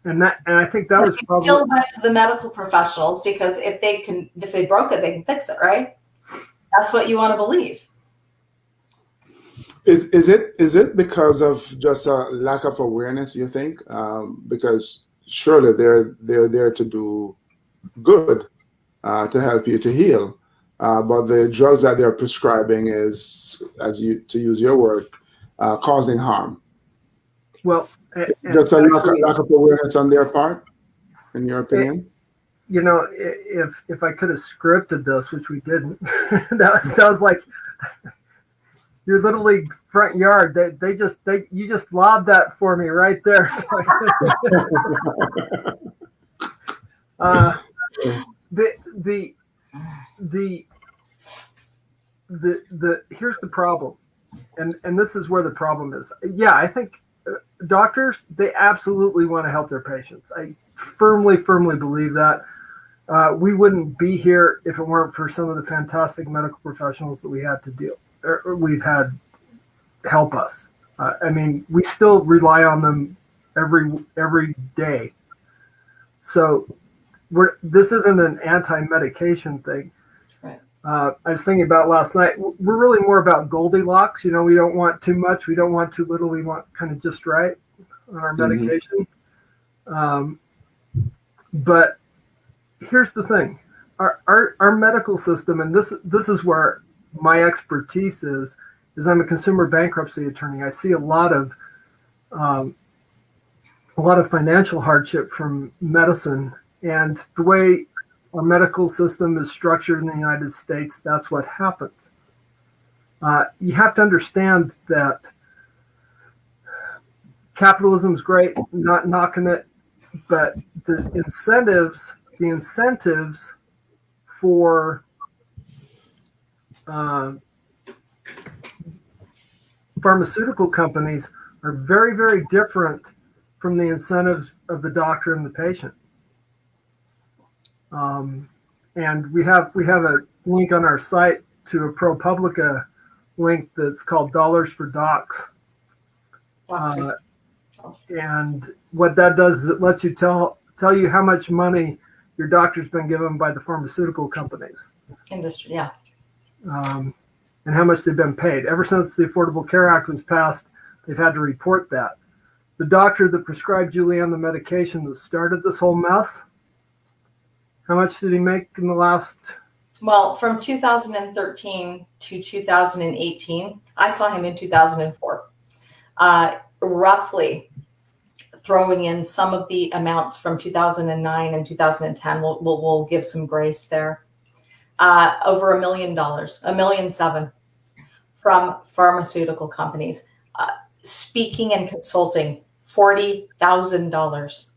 [SPEAKER 3] And I think that was probably
[SPEAKER 2] still went to the medical professionals because if they broke it, they can fix it, right? That's what you want to believe.
[SPEAKER 1] Is it because of just a lack of awareness, you think? Because surely they're there to do good, to help you to heal. But the drugs that they're prescribing is, to use your word, causing harm.
[SPEAKER 3] Well,
[SPEAKER 1] just a lack of awareness on their part, in your opinion?
[SPEAKER 3] You know, if I could have scripted this, which we didn't, that was like your Little League front yard. You just lobbed that for me right there. So here's the problem, and this is where the problem is. Yeah, I think doctors, they absolutely want to help their patients. I firmly believe that. We wouldn't be here if it weren't for some of the fantastic medical professionals that we've had help us. I mean, we still rely on them every day. So this isn't an anti-medication thing.
[SPEAKER 2] Right.
[SPEAKER 3] I was thinking about last night. We're really more about Goldilocks. You know, we don't want too much. We don't want too little. We want kind of just right on our medication. But here's the thing: our medical system, and this is where my expertise is I'm a consumer bankruptcy attorney. I see a lot of a lot of financial hardship from medicine. And the way our medical system is structured in the United States, that's what happens. You have to understand that capitalism is great, not knocking it, but the incentives for pharmaceutical companies are very, very different from the incentives of the doctor and the patient. And we have a link on our site to a ProPublica link that's called Dollars for Docs. And what that does is it lets you tell you how much money your doctor's been given by the pharmaceutical companies.
[SPEAKER 2] Industry, yeah.
[SPEAKER 3] And how much they've been paid. Ever since the Affordable Care Act was passed, they've had to report that. The doctor that prescribed Julianne the medication that started this whole mess, how much did he make in the last?
[SPEAKER 2] Well, from 2013 to 2018, I saw him in 2004, roughly throwing in some of the amounts from 2009 and 2010. We'll give some grace there. Over $1 million, $1.7 million from pharmaceutical companies. Speaking and consulting, $40,000.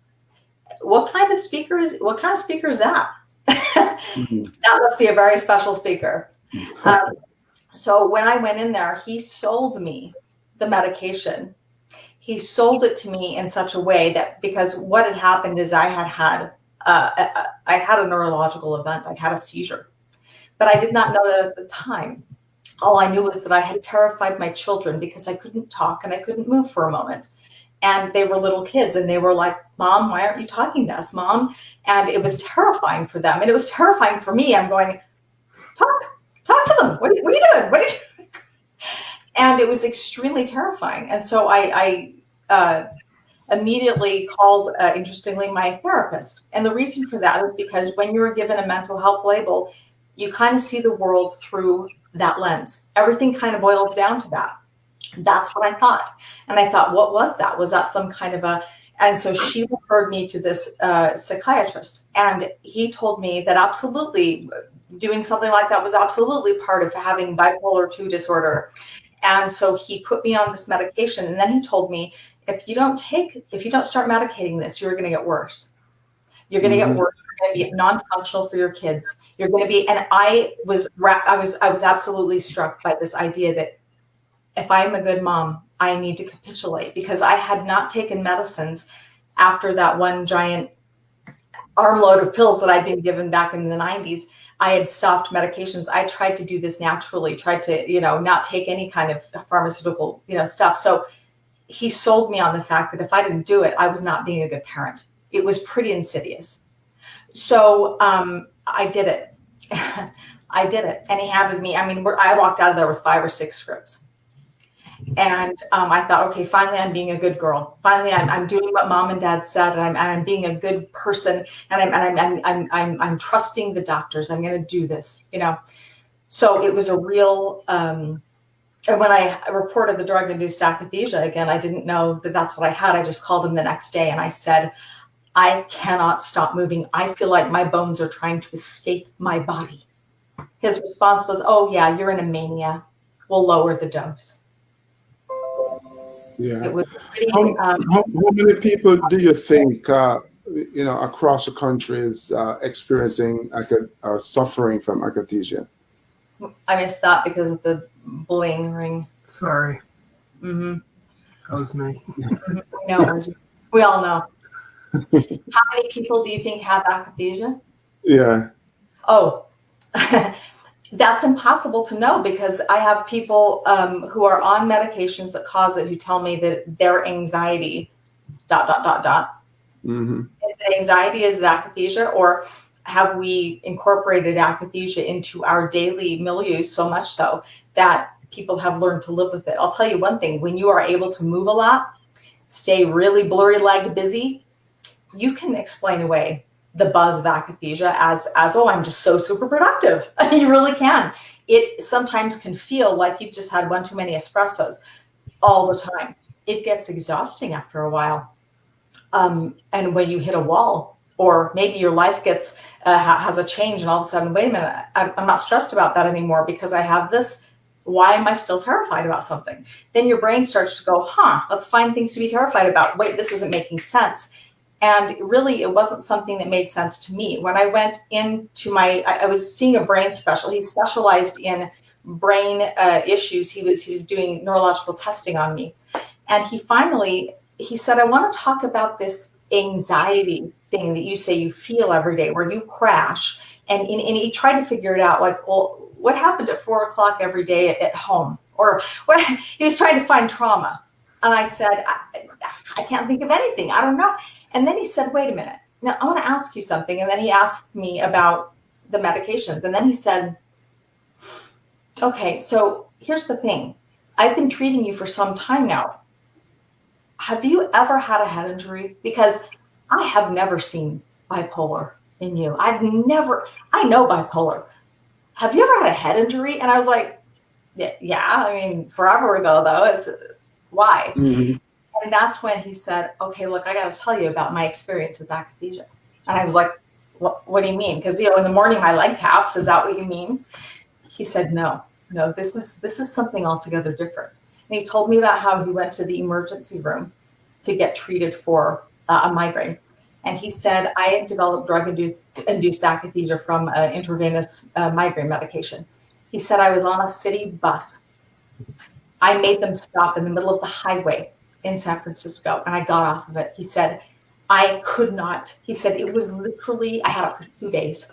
[SPEAKER 2] What kind of speaker is that? That must be a very special speaker. So when I went in there, he sold me the medication. He sold it to me in such a way that, because what had happened is I had a neurological event. I had a seizure, but I did not know that at the time. All I knew was that I had terrified my children because I couldn't talk and I couldn't move for a moment. And they were little kids and they were like, "Mom, why aren't you talking to us, Mom?" And it was terrifying for them. And it was terrifying for me. I'm going, talk to them. What are you doing? What are you doing? And it was extremely terrifying. And so I immediately called, interestingly, my therapist. And the reason for that is because when you were given a mental health label, you kind of see the world through that lens. Everything kind of boils down to that. That's what I thought. And I thought, what was that? Was that some kind of a... And so she referred me to this psychiatrist. And he told me that absolutely doing something like that was absolutely part of having bipolar 2 disorder. And so he put me on this medication. And then he told me, if you don't start medicating this, you're going to get worse. You're going to get worse. You're going to be non-functional for your kids. You're going to be... And I was absolutely struck by this idea that if I'm a good mom, I need to capitulate, because I had not taken medicines after that one giant armload of pills that I'd been given back in the 90s. I had stopped medications. I tried to do this naturally, tried to, not take any kind of pharmaceutical, stuff. So he sold me on the fact that if I didn't do it, I was not being a good parent. It was pretty insidious. So I did it. I did it. And he handed me, I walked out of there with 5 or 6 scripts. And I thought, okay, finally, I'm being a good girl. Finally, I'm doing what Mom and Dad said, and I'm being a good person, and I'm trusting the doctors. I'm going to do this, So it was a real. And when I reported the drug-induced akathisia again, I didn't know that that's what I had. I just called him the next day, and I said, I cannot stop moving. I feel like my bones are trying to escape my body. His response was, "Oh yeah, you're in a mania. We'll lower the dose."
[SPEAKER 1] Yeah.
[SPEAKER 2] It was pretty,
[SPEAKER 1] how many people do you think, across the country is experiencing or suffering from akathisia?
[SPEAKER 2] I missed that because of the bullying ring.
[SPEAKER 3] Sorry.
[SPEAKER 2] Mm-hmm.
[SPEAKER 3] That was me.
[SPEAKER 2] No, we all know. How many people do you think have akathisia?
[SPEAKER 1] Yeah.
[SPEAKER 2] Oh, that's impossible to know, because I have people who are on medications that cause it who tell me that their anxiety, ...
[SPEAKER 1] Mm-hmm.
[SPEAKER 2] Is it anxiety? Is it akathisia? Or have we incorporated akathisia into our daily milieu so much so that people have learned to live with it? I'll tell you one thing. When you are able to move a lot, stay really blurry-legged busy, you can explain away the buzz of akathisia as oh, I'm just so super productive. You really can. It sometimes can feel like you've just had one too many espressos all the time. It gets exhausting after a while. And when you hit a wall, or maybe your life gets has a change, and all of a sudden, wait a minute, I'm not stressed about that anymore because I have this. Why am I still terrified about something? Then your brain starts to go, let's find things to be terrified about. Wait, this isn't making sense. And really, it wasn't something that made sense to me. When I went into I was seeing a brain specialist. He specialized in brain issues. He was doing neurological testing on me. And he said, I want to talk about this anxiety thing that you say you feel every day where you crash. And he tried to figure it out, like, well, what happened at 4 o'clock every day at home? Or what? He was trying to find trauma. And I said, I can't think of anything. I don't know. And then he said, wait a minute. Now I want to ask you something. And then he asked me about the medications. And then he said, okay, so here's the thing. I've been treating you for some time now. Have you ever had a head injury? Because I have never seen bipolar in you. I know bipolar. Have you ever had a head injury? And I was like, yeah, I mean, forever ago though. It's why? Mm-hmm. And that's when he said, okay, look, I got to tell you about my experience with akathisia. And I was like, what do you mean? Because, in the morning my leg taps. Is that what you mean? He said, no, this is something altogether different. And he told me about how he went to the emergency room to get treated for a migraine. And he said, I had developed drug-induced akathisia from intravenous migraine medication. He said, I was on a city bus. I made them stop in the middle of the highway in San Francisco, and I got off of it. He said, I could not. He said, it was literally, I had it for 2 days.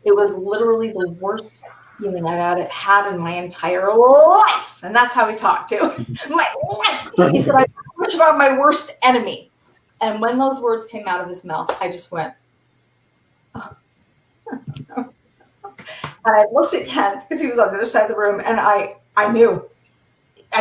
[SPEAKER 2] It was literally the worst feeling I had in my entire life. And that's how he talked too. My life. He said, I wish about my worst enemy. And when those words came out of his mouth, I just went, oh. And I looked at Kent because he was on the other side of the room, and I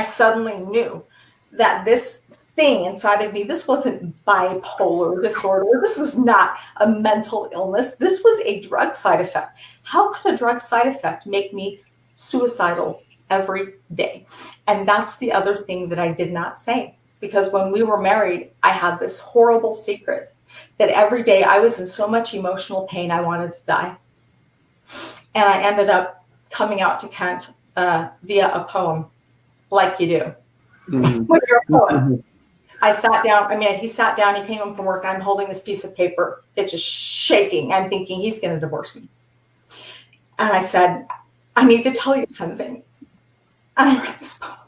[SPEAKER 2] suddenly knew that this thing inside of me, this wasn't bipolar disorder. This was not a mental illness. This was a drug side effect. How could a drug side effect make me suicidal every day? And that's the other thing that I did not say. Because when we were married, I had this horrible secret that every day I was in so much emotional pain, I wanted to die. And I ended up coming out to Kent via a poem, like you do. Mm-hmm. When you're a poet. Mm-hmm. I sat down. He sat down. He came home from work. I'm holding this piece of paper. It's just shaking. I'm thinking he's going to divorce me. And I said, I need to tell you something. And I read this poem.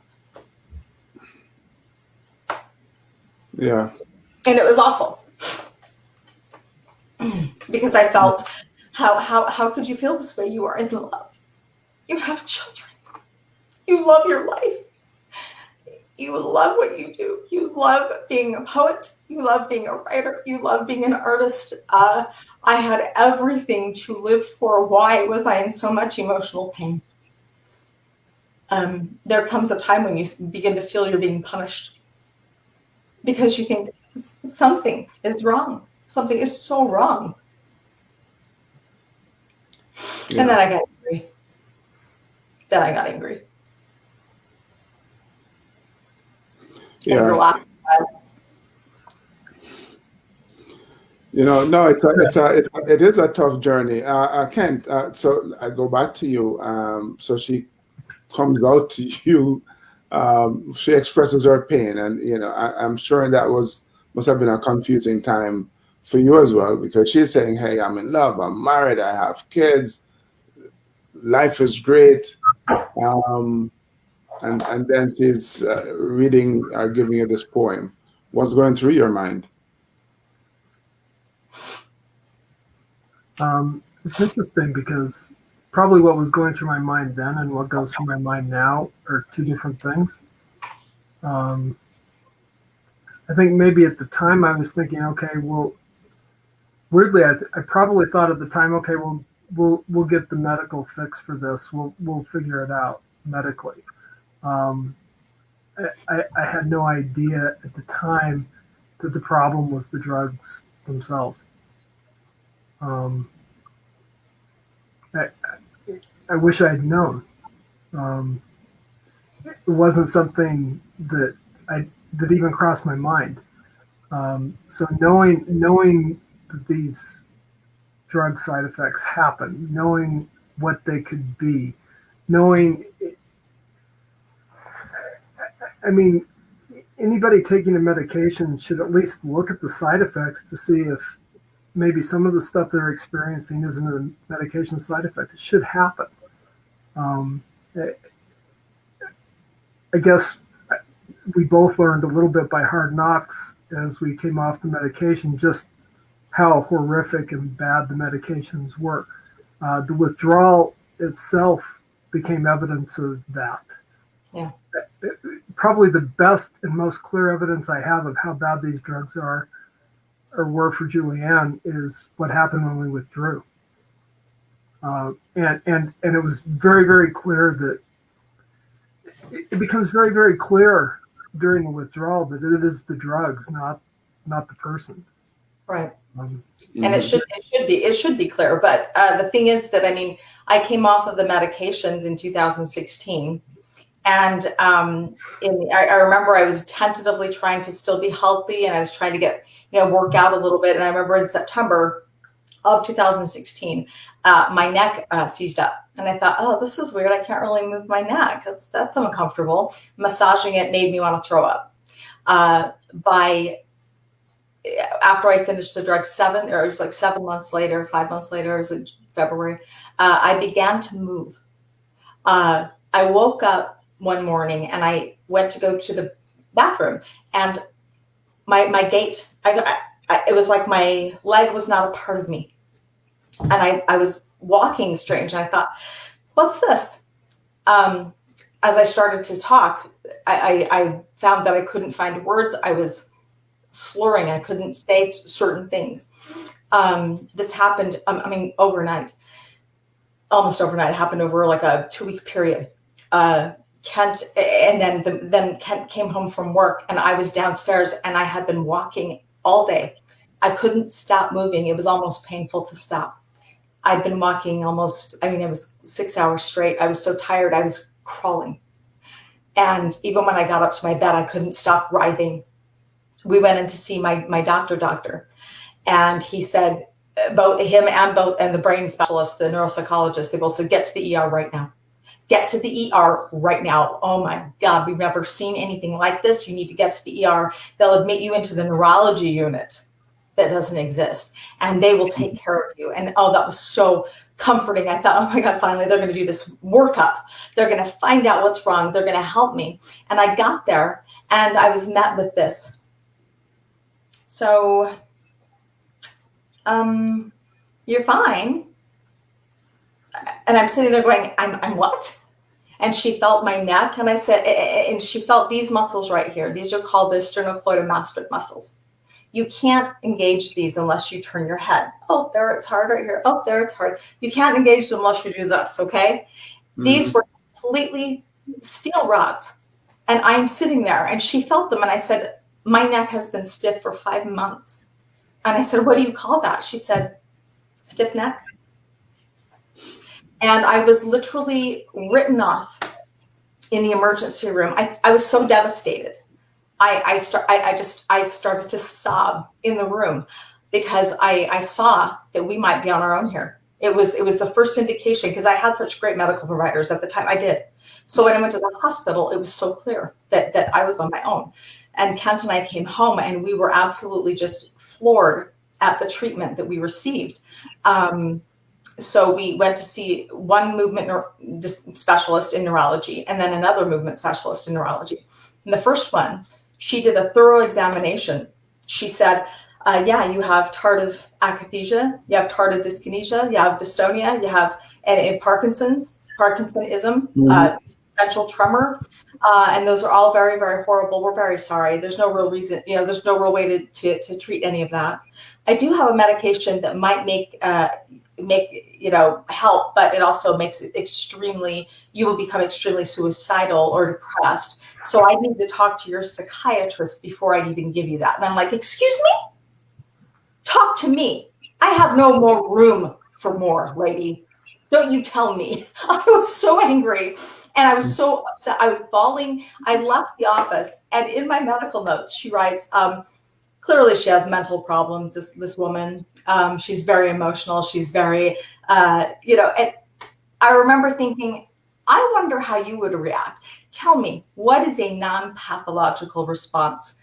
[SPEAKER 1] Yeah.
[SPEAKER 2] And it was awful. Because I felt, how could you feel this way? You are in love. You have children. You love your life. You love what you do. You love being a poet. You love being a writer. You love being an artist. I had everything to live for. Why was I in so much emotional pain? There comes a time when you begin to feel you're being punished because you think something is wrong. Something is so wrong. Yeah. And then I got angry.
[SPEAKER 1] Yeah. No, it is a tough journey. Kent, so I go back to you. So she comes out to you. She expresses her pain, and I'm sure that must have been a confusing time for you as well, because she's saying, "Hey, I'm in love. I'm married. I have kids. Life is great." And then she's reading, giving you this poem. What's going through your mind?
[SPEAKER 3] It's interesting because probably what was going through my mind then and what goes through my mind now are two different things. I think maybe at the time I was thinking, okay, well, weirdly, I probably thought at the time, okay, we'll get the medical fix for this. We'll figure it out medically. I had no idea at the time that the problem was the drugs themselves. I wish I had known. It wasn't something that even crossed my mind. So knowing that these drug side effects happen, knowing what they could be, knowing, I mean, anybody taking a medication should at least look at the side effects to see if maybe some of the stuff they're experiencing isn't a medication side effect. It should happen. I guess we both learned a little bit by hard knocks as we came off the medication, just how horrific and bad the medications were. The withdrawal itself became evidence of that.
[SPEAKER 2] Yeah.
[SPEAKER 3] Probably the best and most clear evidence I have of how bad these drugs are or were for Julianne is what happened when we withdrew. And it was very, very clear that it becomes very, very clear during the withdrawal that it is the drugs, not the person.
[SPEAKER 2] Right. And it should be clear. But the thing is that, I mean, I came off of the medications in 2016. And I remember I was tentatively trying to still be healthy, and I was trying to get, work out a little bit. And I remember in September of 2016, my neck seized up. And I thought, oh, this is weird. I can't really move my neck. That's uncomfortable. Massaging it made me want to throw up. After I finished the drug 7 months later, 5 months later, it was in February, I began to move. I woke up one morning and I went to go to the bathroom, and my gait, it was like my leg was not a part of me. And I was walking strange. And I thought, what's this? As I started to talk, I found that I couldn't find words. I was slurring. I couldn't say certain things. This happened, overnight, almost overnight. It happened over like a 2-week period. Kent, and then Kent came home from work, and I was downstairs, and I had been walking all day. I couldn't stop moving. It was almost painful to stop. I'd been walking it was 6 hours straight. I was so tired. I was crawling. And even when I got up to my bed, I couldn't stop writhing. We went in to see my doctor, and he said, both him and the brain specialist, the neuropsychologist, they both said, get to the ER right now. Get to the ER right now. Oh my God, we've never seen anything like this. You need to get to the ER. They'll admit you into the neurology unit that doesn't exist, and they will take care of you. And oh, that was so comforting. I thought, oh my God, finally they're going to do this workup. They're going to find out what's wrong. They're going to help me. And I got there, and I was met with this. So, you're fine. And I'm sitting there going, I'm what? And she felt my neck, and I said, and she felt these muscles right here. These are called the sternocleidomastoid muscles. You can't engage these unless you turn your head. Oh, there it's hard right here. Oh, there it's hard. You can't engage them unless you do this, okay? Mm-hmm. These were completely steel rods. And I'm sitting there, and she felt them, and I said, my neck has been stiff for 5 months. And I said, what do you call that? She said, stiff neck. And I was literally written off in the emergency room. I was so devastated. I started to sob in the room because I saw that we might be on our own here. It was the first indication, because I had such great medical providers at the time. I did. So when I went to the hospital, it was so clear that I was on my own. And Kent and I came home, and we were absolutely just floored at the treatment that we received. So we went to see one movement specialist in neurology, and then another movement specialist in neurology. And the first one, she did a thorough examination. She said, yeah, you have tardive akathisia, you have tardive dyskinesia, you have dystonia, you have and Parkinsonism, essential tremor. And those are all very, very horrible. We're very sorry. There's no real reason, there's no real way to treat any of that. I do have a medication that might make help, but it also makes it you will become extremely suicidal or depressed. So I need to talk to your psychiatrist before I'd even give you that. And I'm like, excuse me? Talk to me. I have no more room for more, lady. Don't you tell me. I was so angry, and I was so upset. I was bawling. I left the office, and in my medical notes, she writes, clearly she has mental problems. This woman, she's very emotional. She's very, and I remember thinking, I wonder how you would react. Tell me, what is a non-pathological response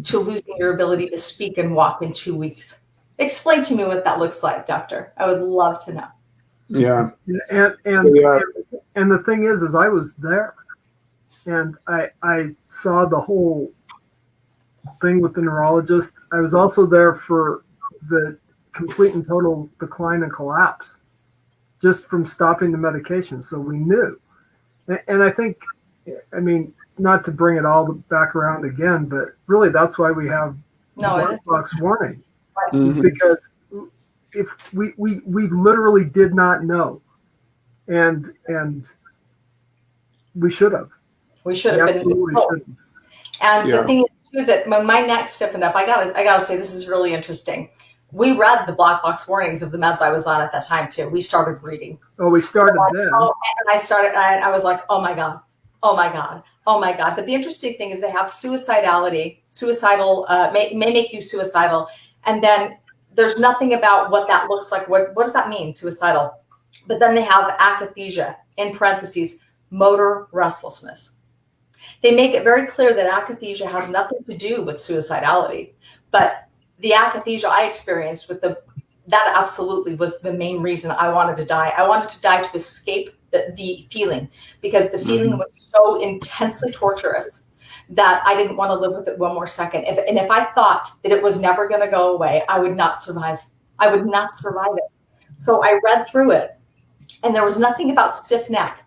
[SPEAKER 2] to losing your ability to speak and walk in 2 weeks? Explain to me what that looks like, doctor. I would love to know.
[SPEAKER 1] Yeah.
[SPEAKER 3] And the thing is I was there, and I saw the whole thing with the neurologist. I was also there for the complete and total decline and collapse just from stopping the medication. So we knew. And I think, I mean, not to bring it all back around again, but really that's why we have black box warning.
[SPEAKER 1] Mm-hmm.
[SPEAKER 3] Because if we literally did not know, and we should have.
[SPEAKER 2] We should have been told. And the thing is too, that when my neck stiffened up, I gotta say, this is really interesting. We read the black box warnings of the meds I was on at that time too. We started reading.
[SPEAKER 3] Oh, we started then.
[SPEAKER 2] And I was like, oh my God. But the interesting thing is they have suicidal, may make you suicidal. And then there's nothing about what that looks like. What does that mean, suicidal? But then they have akathisia, in parentheses, motor restlessness. They make it very clear that akathisia has nothing to do with suicidality, but the akathisia I experienced that absolutely was the main reason I wanted to die. I wanted to die to escape the feeling, because the feeling was so intensely torturous that I didn't want to live with it one more second. If I thought that it was never going to go away, I would not survive. I would not survive it. So I read through it, and there was nothing about stiff neck,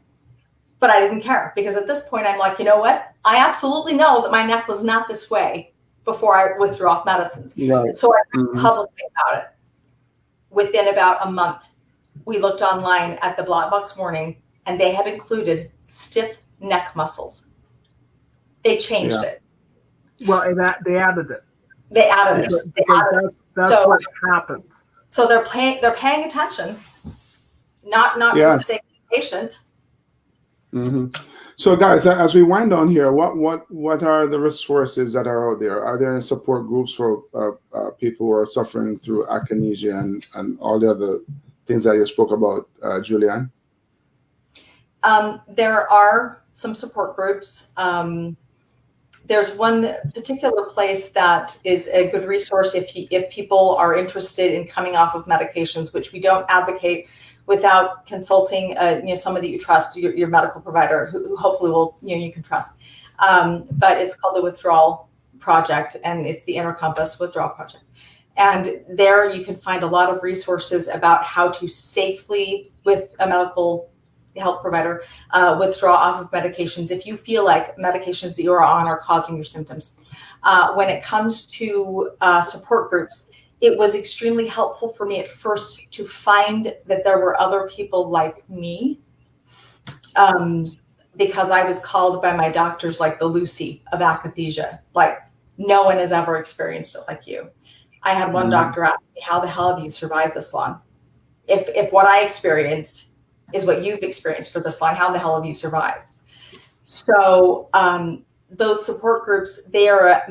[SPEAKER 2] but I didn't care, because at this point I'm like, you know what? I absolutely know that my neck was not this way before I withdrew off medicines.
[SPEAKER 1] Right.
[SPEAKER 2] So I wrote publicly about it. Within about a month, we looked online at the black box warning, and they had included stiff neck muscles. They changed it.
[SPEAKER 3] Well, and they added it.
[SPEAKER 2] They added it.
[SPEAKER 3] That's what happens.
[SPEAKER 2] So they're paying attention, not for the sake of the patient.
[SPEAKER 1] Mm-hmm. So, guys, as we wind down here, what are the resources that are out there? Are there any support groups for people who are suffering through akinesia and all the other things that you spoke about, Julianne?
[SPEAKER 2] There are some support groups. There's one particular place that is a good resource if people are interested in coming off of medications, which we don't advocate without consulting somebody you trust, your medical provider, who hopefully will you can trust. But it's called the Withdrawal Project, and it's the Inner Compass Withdrawal Project. And there you can find a lot of resources about how to safely, with a medical health provider, withdraw off of medications if you feel like medications that you are on are causing your symptoms. When it comes to support groups, it was extremely helpful for me at first to find that there were other people like me, because I was called by my doctors like the Lucy of akathisia. Like, no one has ever experienced it like you. I had one doctor ask me, how the hell have you survived this long? If what I experienced is what you've experienced for this long, how the hell have you survived? So those support groups, they are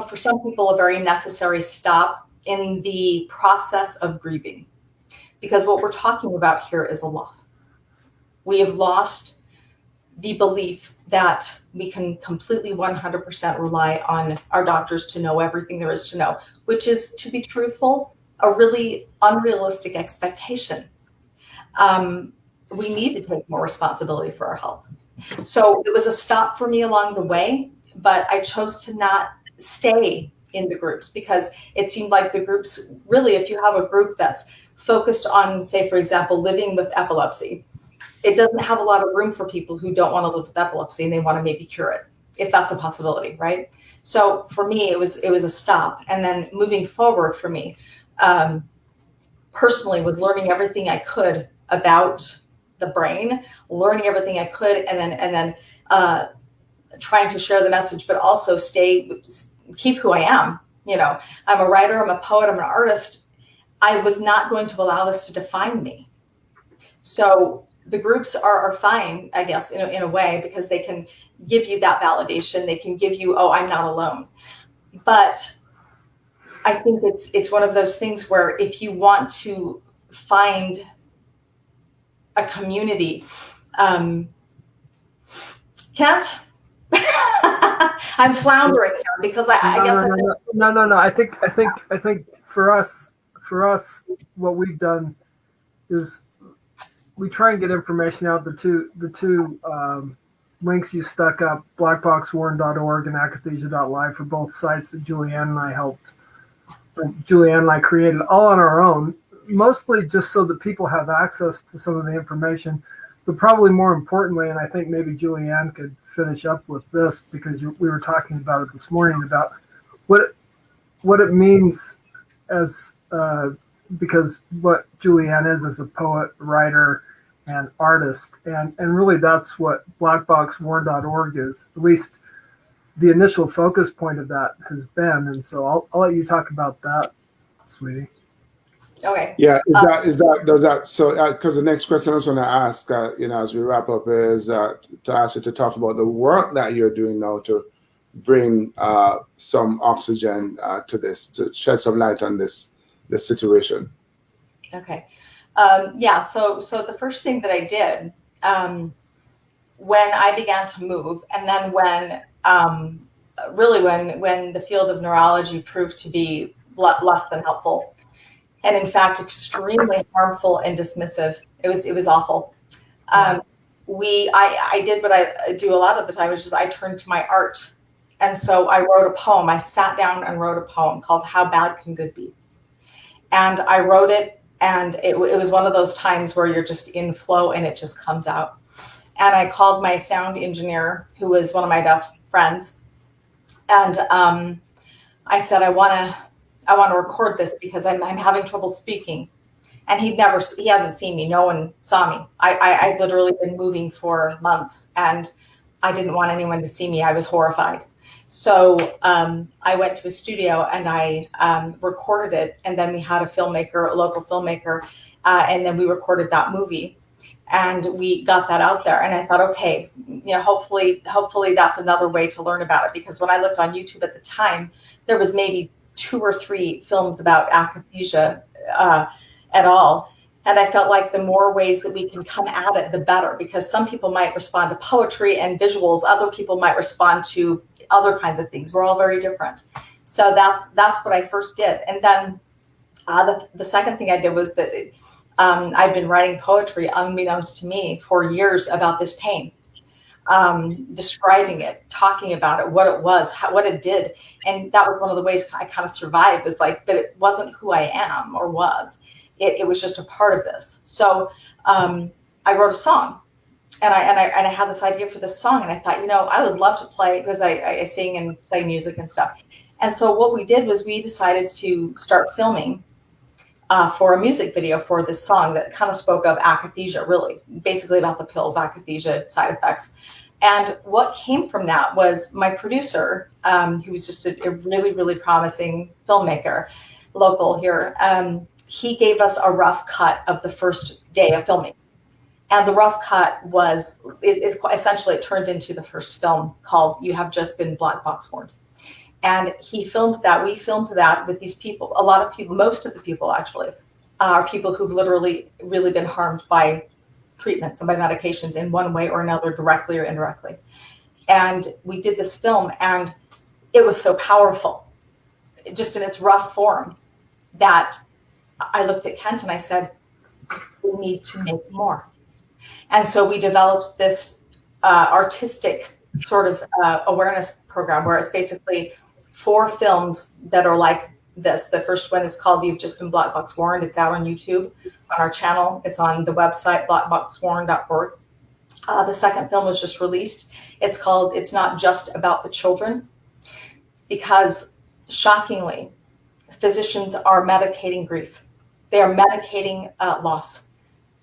[SPEAKER 2] for some people a very necessary stop in the process of grieving, because what we're talking about here is a loss. We have lost the belief that we can completely 100% rely on our doctors to know everything there is to know, which is, to be truthful, a really unrealistic expectation. We need to take more responsibility for our health. So it was a stop for me along the way, but I chose to not stay in the groups, because it seemed like the groups, really, if you have a group that's focused on, say, for example, living with epilepsy, it doesn't have a lot of room for people who don't want to live with epilepsy and they want to maybe cure it, if that's a possibility, right? So for me, it was a stop. And then moving forward for me, personally, was learning everything I could about the brain, learning everything I could, and then trying to share the message, but also keep who I am. I'm a writer, I'm a poet, I'm an artist. I was not going to allow this to define me. So the groups are fine, I guess, in a way, because they can give you that validation. They can give you, oh, I'm not alone. But I think it's one of those things where if you want to find a community, Kent, I'm floundering here because I guess
[SPEAKER 3] No. I think for us, what we've done is we try and get information out. The two links you stuck up, blackboxwarren.org and akathisia.live, for both sites that Julianne and I helped. Julianne and I created all on our own, mostly just so that people have access to some of the information. But probably more importantly, and I think maybe Julianne could finish up with this because we were talking about it this morning about what it means as because what Julianne is a poet, writer, and artist, and really that's what blackboxwarren.org is. At least the initial focus point of that has been. And so I'll let you talk about that, sweetie.
[SPEAKER 2] Okay.
[SPEAKER 1] Yeah, so because the next question I was going to ask, as we wrap up, is to ask you to talk about the work that you're doing now to bring some oxygen to this, to shed some light on this situation.
[SPEAKER 2] Okay. So the first thing that I did when I began to move, and then when the field of neurology proved to be less than helpful, and in fact extremely harmful and dismissive. It was awful. I did what I do a lot of the time, which is I turned to my art. And so I wrote a poem. I sat down and wrote a poem called How Bad Can Good Be? And I wrote it, and it was one of those times where you're just in flow and it just comes out. And I called my sound engineer, who was one of my best friends. And I said, I want to record this because I'm having trouble speaking. And he hadn't seen me. No one saw me. I'd literally been moving for months and I didn't want anyone to see me. I was horrified. So I went to a studio and I recorded it. And then we had a local filmmaker, and then we recorded that movie. And we got that out there. And I thought, okay, hopefully that's another way to learn about it. Because when I looked on YouTube at the time, there was maybe 2 or 3 films about akathisia at all. And I felt like the more ways that we can come at it, the better, because some people might respond to poetry and visuals. Other people might respond to other kinds of things. We're all very different. So that's what I first did. And then the second thing I did was that I've been writing poetry unbeknownst to me for years about this pain. Describing it, talking about it, what it was, what it did. And that was one of the ways I kind of survived, was like, but it wasn't who I am or was. It was just a part of this. So I wrote a song, and I had this idea for this song, and I thought, I would love to play, because I sing and play music and stuff. And so what we did was we decided to start filming for a music video for this song that kind of spoke of akathisia, really, basically about the pills, akathisia side effects. And what came from that was my producer, who was just a really, really promising filmmaker, local here. He gave us a rough cut of the first day of filming. And the rough cut essentially it turned into the first film called You Have Just Been Black Box Warned. And he filmed that. We filmed that with these people. A lot of people, most of the people actually, are people who've literally really been harmed by treatments and by medications in one way or another, directly or indirectly. And we did this film, and it was so powerful, just in its rough form, that I looked at Kent and I said, we need to make more. And so we developed this artistic sort of awareness program where it's basically 4 films that are like this. The first one is called You've Just Been Black Box Warned. It's out on YouTube, on our channel. It's on the website, blackboxwarren.org. The second film was just released. It's called It's Not Just About the Children, because shockingly, physicians are medicating grief. They are medicating loss.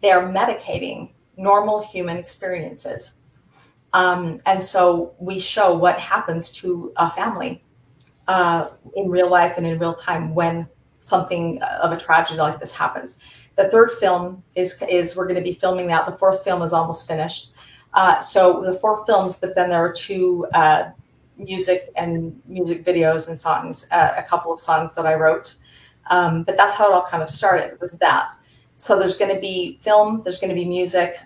[SPEAKER 2] They are medicating normal human experiences. And so we show what happens to a family in real life and in real time when something of a tragedy like this happens. The third film is we're going to be filming that. The fourth film is almost finished. So the 4 films, but then there are 2 music and music videos and songs, a couple of songs that I wrote. But that's how it all kind of started, was that. So there's going to be film, there's going to be music,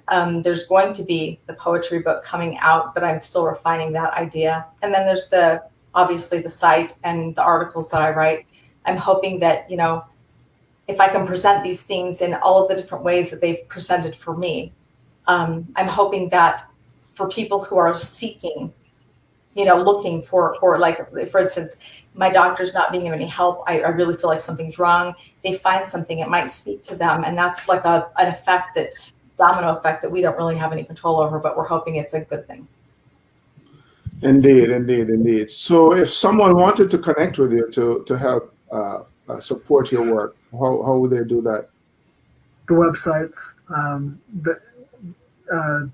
[SPEAKER 2] there's going to be the poetry book coming out, but I'm still refining that idea. And then there's obviously the site and the articles that I write. I'm hoping that, if I can present these things in all of the different ways that they've presented for me, I'm hoping that for people who are seeking, looking for like, for instance, my doctor's not being of any help. I really feel like something's wrong. They find something, it might speak to them. And that's like an effect, that's domino effect, that we don't really have any control over, but we're hoping it's a good thing.
[SPEAKER 1] Indeed. So if someone wanted to connect with you to help support your work, how would they do that?
[SPEAKER 3] The websites,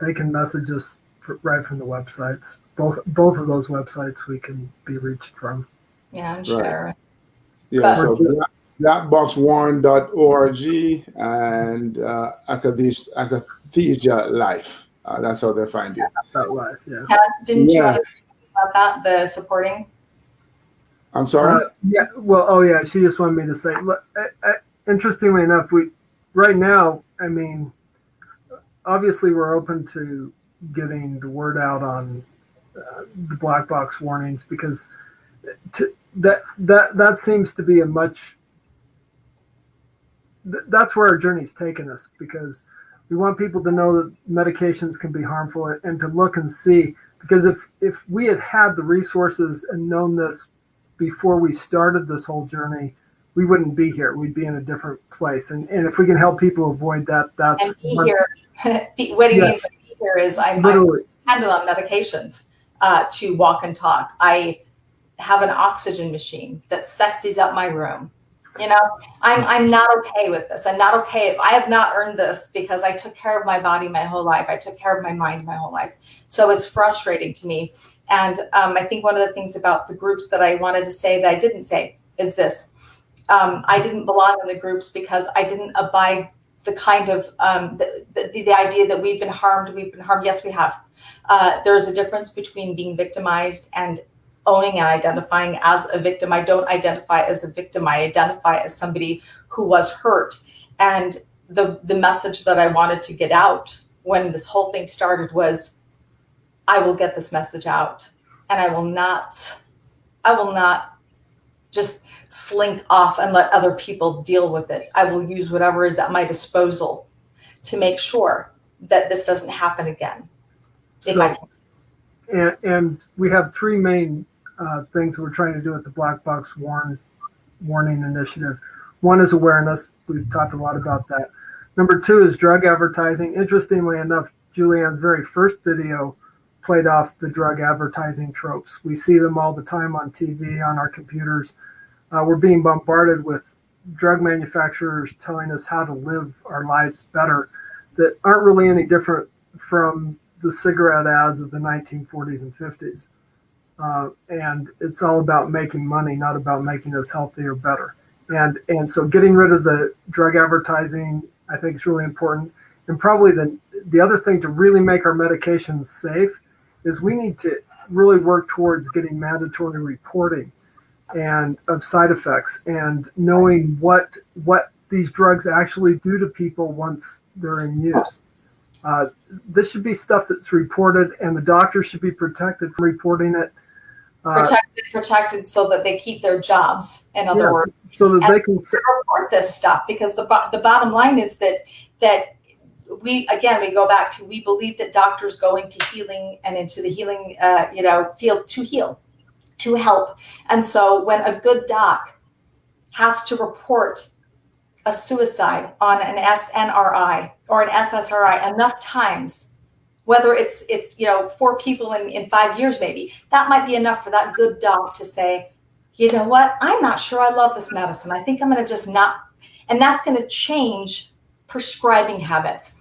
[SPEAKER 3] they can message us right from the websites. Both of those websites we can be reached from.
[SPEAKER 2] Yeah, I'm sure.
[SPEAKER 1] Right. Yeah, so blackboxwarn.org and Akathisia Life. That's how they find you.
[SPEAKER 3] That life, yeah.
[SPEAKER 2] Didn't you want to say about that, the supporting?
[SPEAKER 1] I'm sorry?
[SPEAKER 3] She just wanted me to say, look, interestingly enough, right now, obviously we're open to getting the word out on the black box warnings, because that seems to be that's where our journey's taken us, because we want people to know that medications can be harmful and to look and see, because if we had the resources and known this before we started this whole journey, we wouldn't be here. We'd be in a different place. And if we can help people avoid that, that's...
[SPEAKER 2] And be here. What he means by be here is I'm dependent on medications to walk and talk. I have an oxygen machine that sexies up my room. I'm not okay with this. I'm not okay. I have not earned this, because I took care of my body my whole life. I took care of my mind my whole life. So it's frustrating to me. And I think one of the things about the groups that I wanted to say that I didn't say is this. I didn't belong in the groups because I didn't abide the kind of the idea that we've been harmed. Yes, we have. There's a difference between being victimized and owning and identifying as a victim. I don't identify as a victim. I identify as somebody who was hurt. And the message that I wanted to get out when this whole thing started was, I will get this message out, and I will not just slink off and let other people deal with it. I will use whatever is at my disposal to make sure that this doesn't happen again.
[SPEAKER 3] And we have three main things that we're trying to do with the Black Box Warning Initiative. One is awareness. We've talked a lot about that. Number two is drug advertising. Interestingly enough, Julianne's very first video played off the drug advertising tropes. We see them all the time on TV, on our computers. We're being bombarded with drug manufacturers telling us how to live our lives better that aren't really any different from the cigarette ads of the 1940s and 50s. And it's all about making money, not about making us healthy or better. And so getting rid of the drug advertising, I think, is really important. And probably the other thing to really make our medications safe is we need to really work towards getting mandatory reporting and of side effects and knowing what these drugs actually do to people once they're in use. This should be stuff that's reported, and the doctor should be protected from reporting it.
[SPEAKER 2] Protected so that they keep their jobs, in other words.
[SPEAKER 3] So that they can
[SPEAKER 2] report this stuff, because the bottom line is that we go back to, we believe that doctors go into healing and into the healing field to heal, to help. And so when a good doc has to report a suicide on an SNRI or an SSRI enough times, whether it's 4 people in 5 years, maybe, that might be enough for that good doc to say, you know what, I'm not sure I love this medicine. I think I'm going to just not, and that's going to change prescribing habits.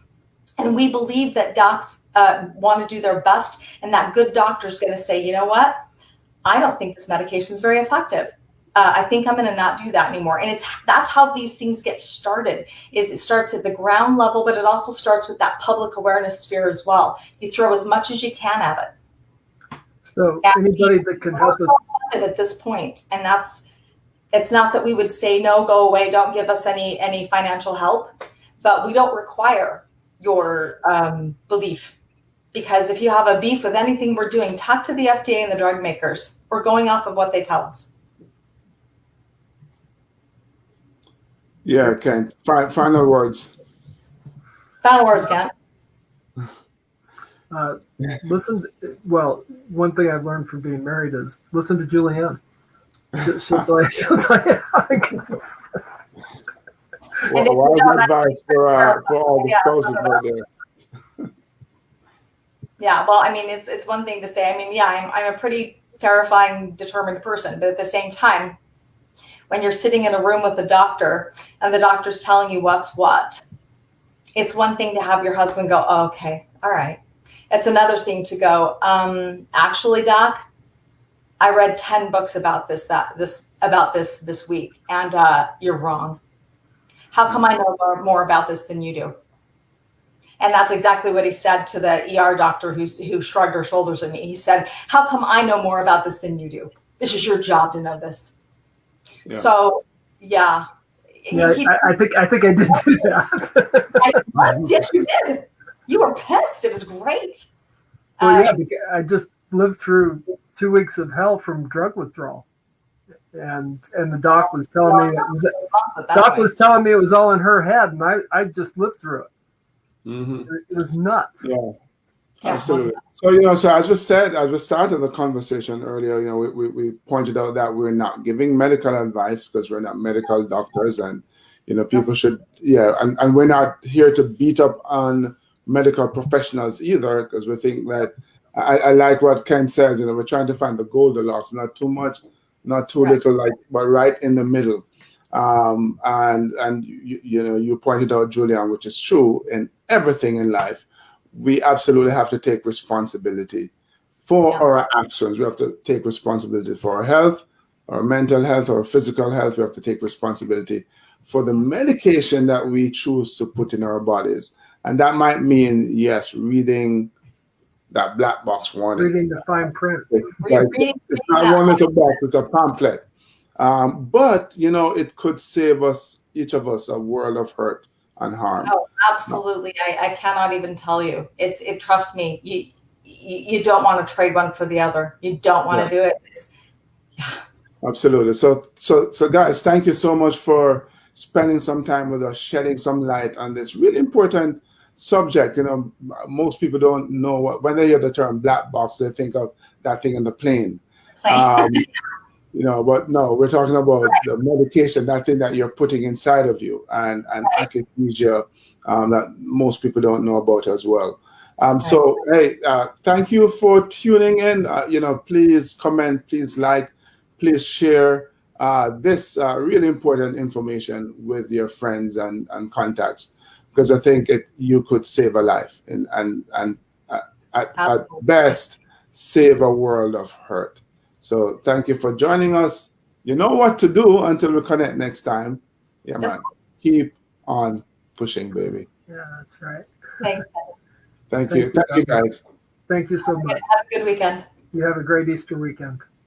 [SPEAKER 2] And we believe that docs want to do their best, and that good doctor is going to say, you know what, I don't think this medication is very effective. I think I'm going to not do that anymore. And that's how these things get started. Is it starts at the ground level, but it also starts with that public awareness sphere as well. You throw as much as you can at it.
[SPEAKER 3] So
[SPEAKER 2] And
[SPEAKER 3] anybody that can help us.
[SPEAKER 2] at this point, and it's not that we would say no, go away, don't give us any financial help, but we don't require your belief. Because if you have a beef with anything we're doing, talk to the FDA and the drug makers. We're going off of what they tell us.
[SPEAKER 1] Yeah, Ken. Final words.
[SPEAKER 2] Final words, Kent.
[SPEAKER 3] Well, one thing I've learned from being married is listen to Julianne. She'll tell you how it goes.
[SPEAKER 1] Wise advice for all the spouses out there.
[SPEAKER 2] Yeah, well, I mean, it's one thing to say. I mean, yeah, I'm a pretty terrifying, determined person, but at the same time, when you're sitting in a room with a doctor and the doctor's telling you what's what, it's one thing to have your husband go, oh, okay, all right. It's another thing to go, actually, Doc, I read 10 books about this week, and you're wrong. How come I know more about this than you do? And that's exactly what he said to the ER doctor who shrugged her shoulders at me. He said, how come I know more about this than you do? This is your job to know this. Yeah. So, yeah.
[SPEAKER 3] Yeah, I think I did do that.
[SPEAKER 2] Yes, you did. You were pissed. It was great.
[SPEAKER 3] Well, yeah, I just lived through 2 weeks of hell from drug withdrawal. And the doc was telling me was telling me it was all in her head, and I just lived through it.
[SPEAKER 1] Mm-hmm.
[SPEAKER 3] It was nuts.
[SPEAKER 1] Yeah, absolutely. So so as we said, as we started the conversation earlier, we pointed out that we're not giving medical advice because we're not medical doctors, and people should and we're not here to beat up on medical professionals either, because we think that I like what Ken says. We're trying to find the Goldilocks, not too much, not too little, but right in the middle. And you pointed out, Julian, which is true in everything in life. We absolutely have to take responsibility for our actions. We have to take responsibility for our health, our mental health, our physical health. We have to take responsibility for the medication that we choose to put in our bodies. And that might mean, yes, reading that black box warning.
[SPEAKER 3] Reading the fine print.
[SPEAKER 1] It's not one little box, it's a pamphlet. But it could save each of us, a world of hurt and harm.
[SPEAKER 2] Oh, absolutely. I cannot even tell you. Trust me, you don't want to trade one for the other. You don't want to do it.
[SPEAKER 1] Absolutely. So guys, thank you so much for spending some time with us, shedding some light on this really important subject. Most people don't know when they hear the term black box, they think of that thing in the plane. But no, we're talking about the medication, that thing that you're putting inside of you, and akathisia that most people don't know about as well. So, hey, thank you for tuning in. Please comment, please like, please share this really important information with your friends and contacts, because I think you could save a life and at best save a world of hurt. So thank you for joining us. You know what to do until we connect next time. Yeah, man. Keep on pushing, baby.
[SPEAKER 3] Yeah, that's right.
[SPEAKER 2] Thanks.
[SPEAKER 1] Thank you. Thank you, guys.
[SPEAKER 3] Thank you so much.
[SPEAKER 2] Have a good weekend.
[SPEAKER 3] You have a great Easter weekend.